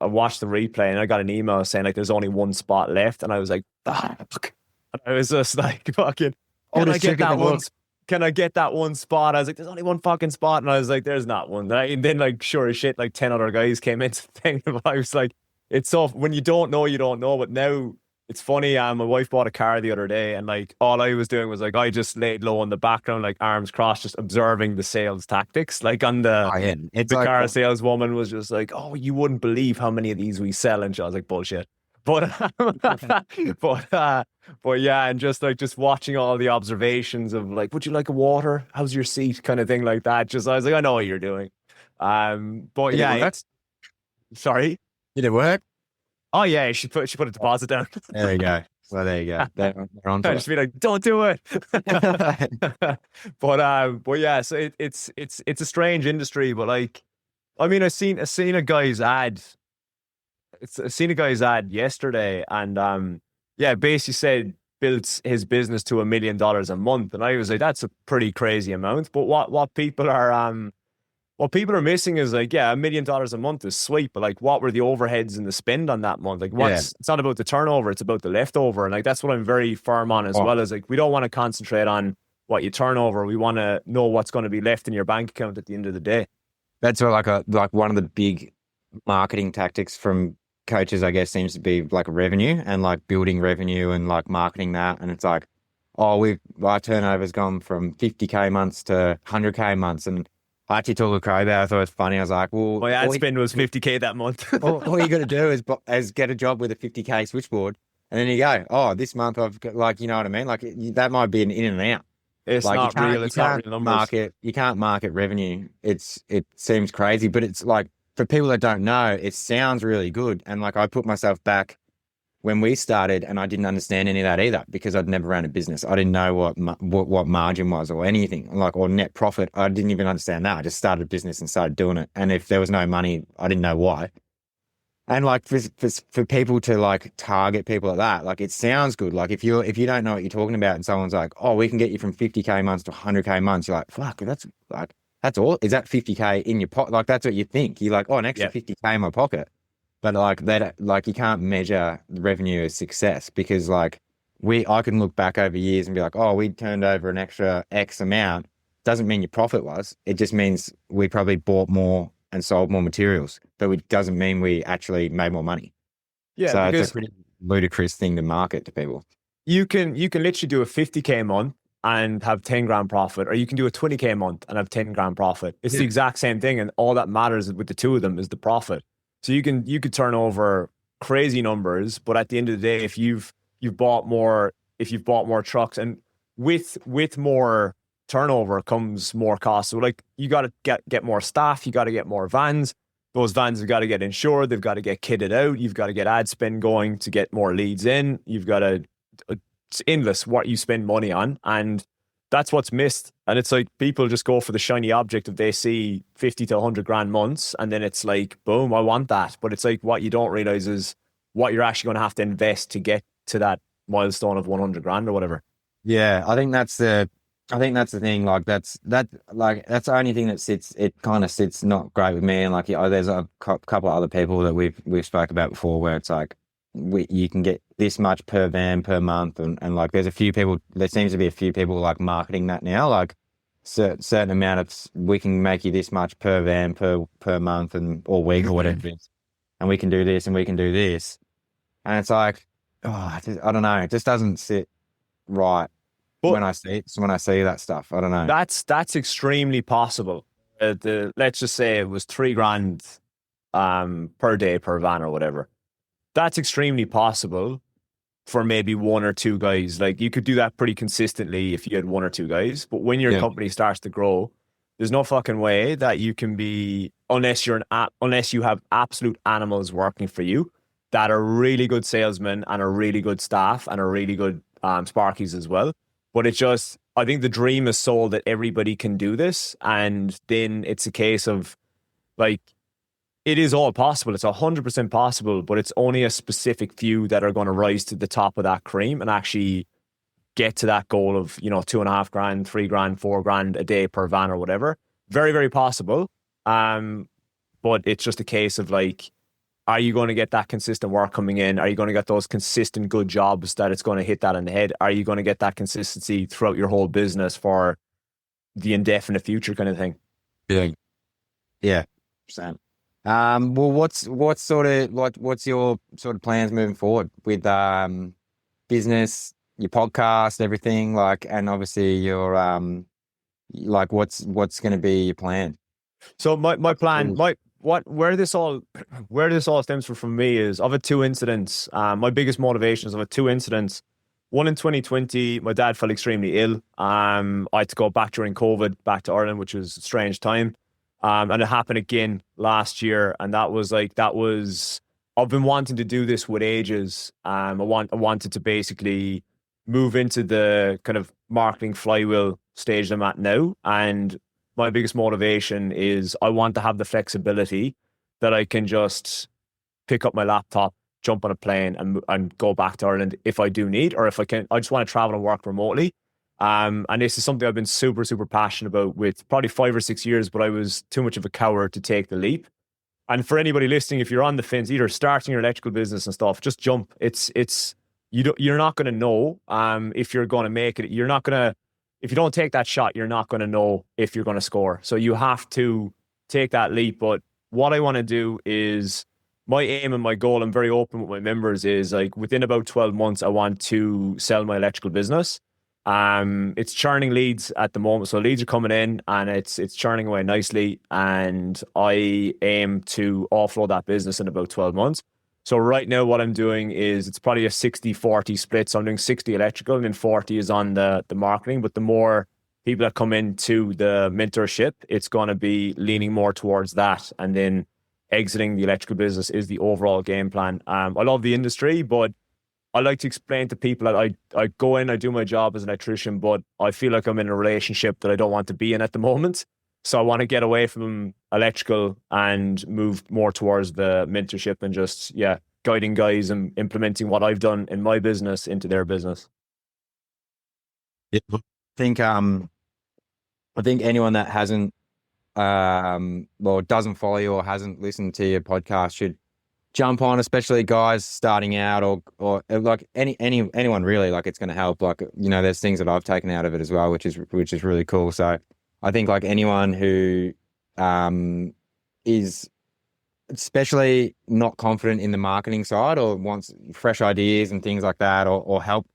watched the replay, and I got an email saying, like, there's only one spot left, and I was like, fuck. And I was just like, fucking, can I get that one? Can I get that one spot? I was like, there's only one fucking spot, and I was like, there's not one. And then, like, sure as shit, like, 10 other guys came into the thing, but I was like, it's so, when you don't know, you don't know. But now it's funny. My wife bought a car the other day, and, like, all I was doing was, like, I just laid low in the background, like, arms crossed, just observing the sales tactics. Like, on the car saleswoman was just like, oh, you wouldn't believe how many of these we sell. And I was like, bullshit. But but yeah, and just watching all the observations of, like, would you like a water? How's your seat? Kind of thing like that. Just, I was like, I know what you're doing. But yeah, sorry. Did it work? Oh yeah, she put a deposit down. There you go. Well, there you go. They're on to I just be like, don't do it. But yeah, so it's a strange industry. But, like, I mean, I seen a guy's ad. I seen a guy's ad yesterday, and yeah, basically said built his business to $1 million a month, and I was like, that's a pretty crazy amount. But what people are missing is, like, yeah, $1 million a month is sweet, but, like, what were the overheads and the spend on that month? Like, it's not about the turnover, it's about the leftover. And, like, that's what I'm very firm on as well, is, like, we don't want to concentrate on what you turn over. We want to know what's going to be left in your bank account at the end of the day. That's like one of the big marketing tactics from coaches, I guess, seems to be, like, revenue and, like, building revenue and, like, marketing that. And it's like, oh, our turnover's gone from 50K months to 100K months. And I actually talked to Crow about it. I thought it was funny. I was like, well, my ad spend was 50K that month. all you got to do is get a job with a 50K switchboard. And then you go, oh, this month I've got, like, you know what I mean? Like, that might be an in and out. It's like, not real. It's not real numbers. You can't market revenue. It seems crazy, but it's like, for people that don't know, it sounds really good. And, like, I put myself back when we started, and I didn't understand any of that either because I'd never ran a business. I didn't know what margin was or anything like, or net profit. I didn't even understand that. I just started a business and started doing it. And if there was no money, I didn't know why. And like for people to like target people like that, like it sounds good. Like if you don't know what you're talking about and someone's like, oh, we can get you from 50K months to 100K months, you're like, fuck, that's all. Is that 50K in your pocket? Like that's what you think. You're like, oh, an extra 50K in my pocket. But like that, like you can't measure the revenue as success because like I can look back over years and be like, oh, we turned over an extra X amount. Doesn't mean your profit was. It just means we probably bought more and sold more materials, but it doesn't mean we actually made more money. Yeah, so because it's a pretty ludicrous thing to market to people. You can literally do a 50K a month and have 10 grand profit, or you can do a 20K a month and have 10 grand profit. It's the exact same thing, and all that matters with the two of them is the profit. So you could turn over crazy numbers, but at the end of the day, if you've bought more trucks, and with more turnover comes more cost. So like you got to get more staff, you got to get more vans. Those vans have got to get insured, they've got to get kitted out, you've got to get ad spend going to get more leads in. You've got to it's endless what you spend money on, and that's what's missed. And it's like people just go for the shiny object if they see 50 to 100 grand months, and then it's like, boom, I want that. But it's like what you don't realize is what you're actually going to have to invest to get to that milestone of 100 grand or whatever. Yeah, I think that's the thing. Like that's the only thing that it kind of sits not great with me. And like, there's a couple of other people that we've spoke about before where it's like, you can get this much per van per month, and like there seems to be a few people like marketing that now, like certain amount of, we can make you this much per van per month and or week or whatever it is, and we can do this and we can do this, and it's like, I don't know, it just doesn't sit right. But when I see that stuff, I don't know. That's extremely possible. Let's just say it was 3 grand per day per van or whatever. That's extremely possible for maybe 1 or 2 guys. Like you could do that pretty consistently if you had 1 or 2 guys. But when your company starts to grow, there's no fucking way that you can be, unless you have absolute animals working for you that are really good salesmen and are really good staff and are really good sparkies as well. But I think the dream is sold that everybody can do this, and then it's a case of like, it is all possible. It's 100% possible, but it's only a specific few that are going to rise to the top of that cream and actually get to that goal of, 2.5 grand, 3 grand, 4 grand a day per van or whatever. Very, very possible. But it's just a case of like, are you going to get that consistent work coming in? Are you going to get those consistent good jobs that it's going to hit that in the head? Are you going to get that consistency throughout your whole business for the indefinite future kind of thing? Yeah. Yeah. Sam. Well, what's your sort of plans moving forward with business, your podcast, everything, like, and obviously your like what's going to be your plan? So my plan, where this all stems from me is I've had 2 incidents. My biggest motivation is I've had 2 incidents. One in 2020, my dad fell extremely ill. I had to go back during COVID back to Ireland, which was a strange time. And it happened again last year. And I've been wanting to do this with ages. I wanted to basically move into the kind of marketing flywheel stage I'm at now. And my biggest motivation is I want to have the flexibility that I can just pick up my laptop, jump on a plane and go back to Ireland if I do need, or if I just want to travel and work remotely. And this is something I've been super, super passionate about with probably 5 or 6 years, but I was too much of a coward to take the leap. And for anybody listening, if you're on the fence, either starting your electrical business and stuff, just jump. You're not going to know if you're going to make it. If you don't take that shot, you're not going to know if you're going to score. So you have to take that leap. But what I want to do is, my aim and my goal, I'm very open with my members, is like within about 12 months, I want to sell my electrical business. It's churning leads at the moment. So leads are coming in and it's churning away nicely. And I aim to offload that business in about 12 months. So right now what I'm doing is it's probably a 60-40 split. So I'm doing 60 electrical and then 40 is on the marketing. But the more people that come into the mentorship, it's going to be leaning more towards that. And then exiting the electrical business is the overall game plan. I love the industry, but I like to explain to people that I go in, I do my job as an electrician, but I feel like I'm in a relationship that I don't want to be in at the moment. So I want to get away from electrical and move more towards the mentorship and just, yeah, guiding guys and implementing what I've done in my business into their business. Yeah. I think anyone that hasn't well, doesn't follow you or hasn't listened to your podcast should jump on, especially guys starting out or like anyone really. Like, it's going to help. Like, you know, there's things that I've taken out of it as well, which is really cool. So I think like anyone who is especially not confident in the marketing side or wants fresh ideas and things like that, or help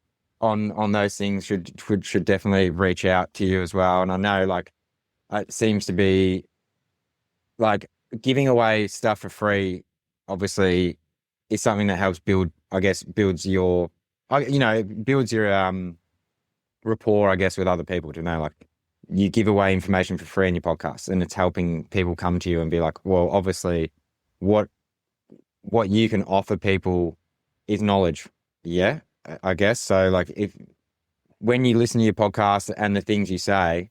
on those things should definitely reach out to you as well. And I know like it seems to be like giving away stuff for free, obviously, is something that helps build, I guess, builds your rapport, I guess, with other people, to know like you give away information for free in your podcast, and it's helping people come to you and be like, well, obviously what you can offer people is knowledge. Yeah, I guess. So like when you listen to your podcast and the things you say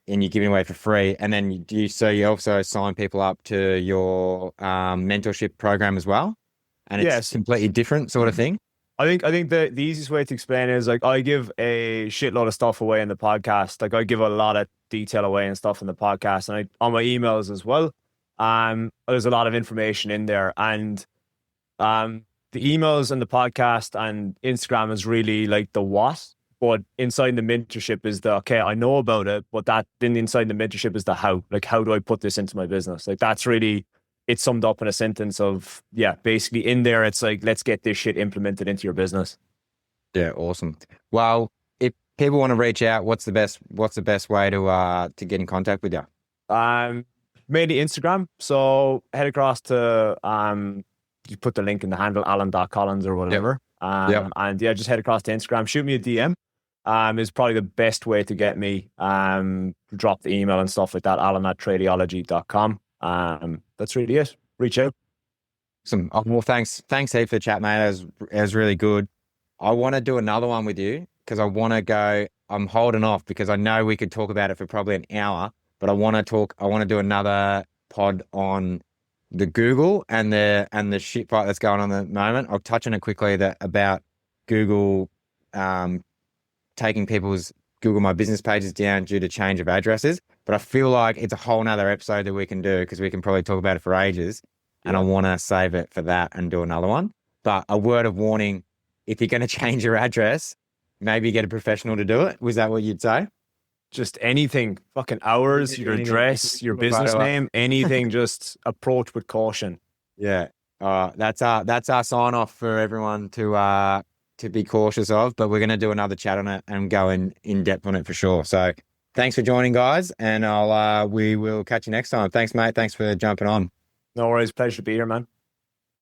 and you're giving away for free, and then you also sign people up to your mentorship program as well, and it's Yes. completely different sort of thing. I think the easiest way to explain it is like I give a shitload of stuff away in the podcast. Like I give a lot of detail away and stuff in the podcast, and on my emails as well. There's a lot of information in there, and the emails and the podcast and Instagram is really like the what, but inside the mentorship is the okay, I know about it, but that then inside the mentorship is the how. Like, how do I put this into my business? Like, that's really it's summed up in a sentence of, yeah, basically in there, it's like, let's get this shit implemented into your business. Yeah, awesome. Well, if people want to reach out, what's the best way to get in contact with you? Mainly Instagram. So head across to you put the link in the handle, alan.collins or whatever. Yep. And yeah, just head across to Instagram, shoot me a DM. Is probably the best way to get me. Drop the email and stuff like that, alan@tradiology.com. That's really it. Reach out. Awesome. Oh, well, thanks heap for the chat, mate. It was really good. I want to do another one with you because I'm holding off because I know we could talk about it for probably an hour, but I want to do another pod on the Google and the shit fight that's going on at the moment. I'll touch on it quickly about Google taking people's Google My Business pages down due to change of addresses. But I feel like it's a whole nother episode that we can do because we can probably talk about it for ages. Yeah. And I want to save it for that and do another one. But a word of warning, if you're going to change your address, maybe get a professional to do it. Was that what you'd say? Just anything, fucking hours, your address, your business name, anything, just approach with caution. Yeah. That's our sign off for everyone to be cautious of, but we're going to do another chat on it and go in depth on it for sure. So thanks for joining, guys, and we will catch you next time. Thanks, mate. Thanks for jumping on. No worries. Pleasure to be here, man.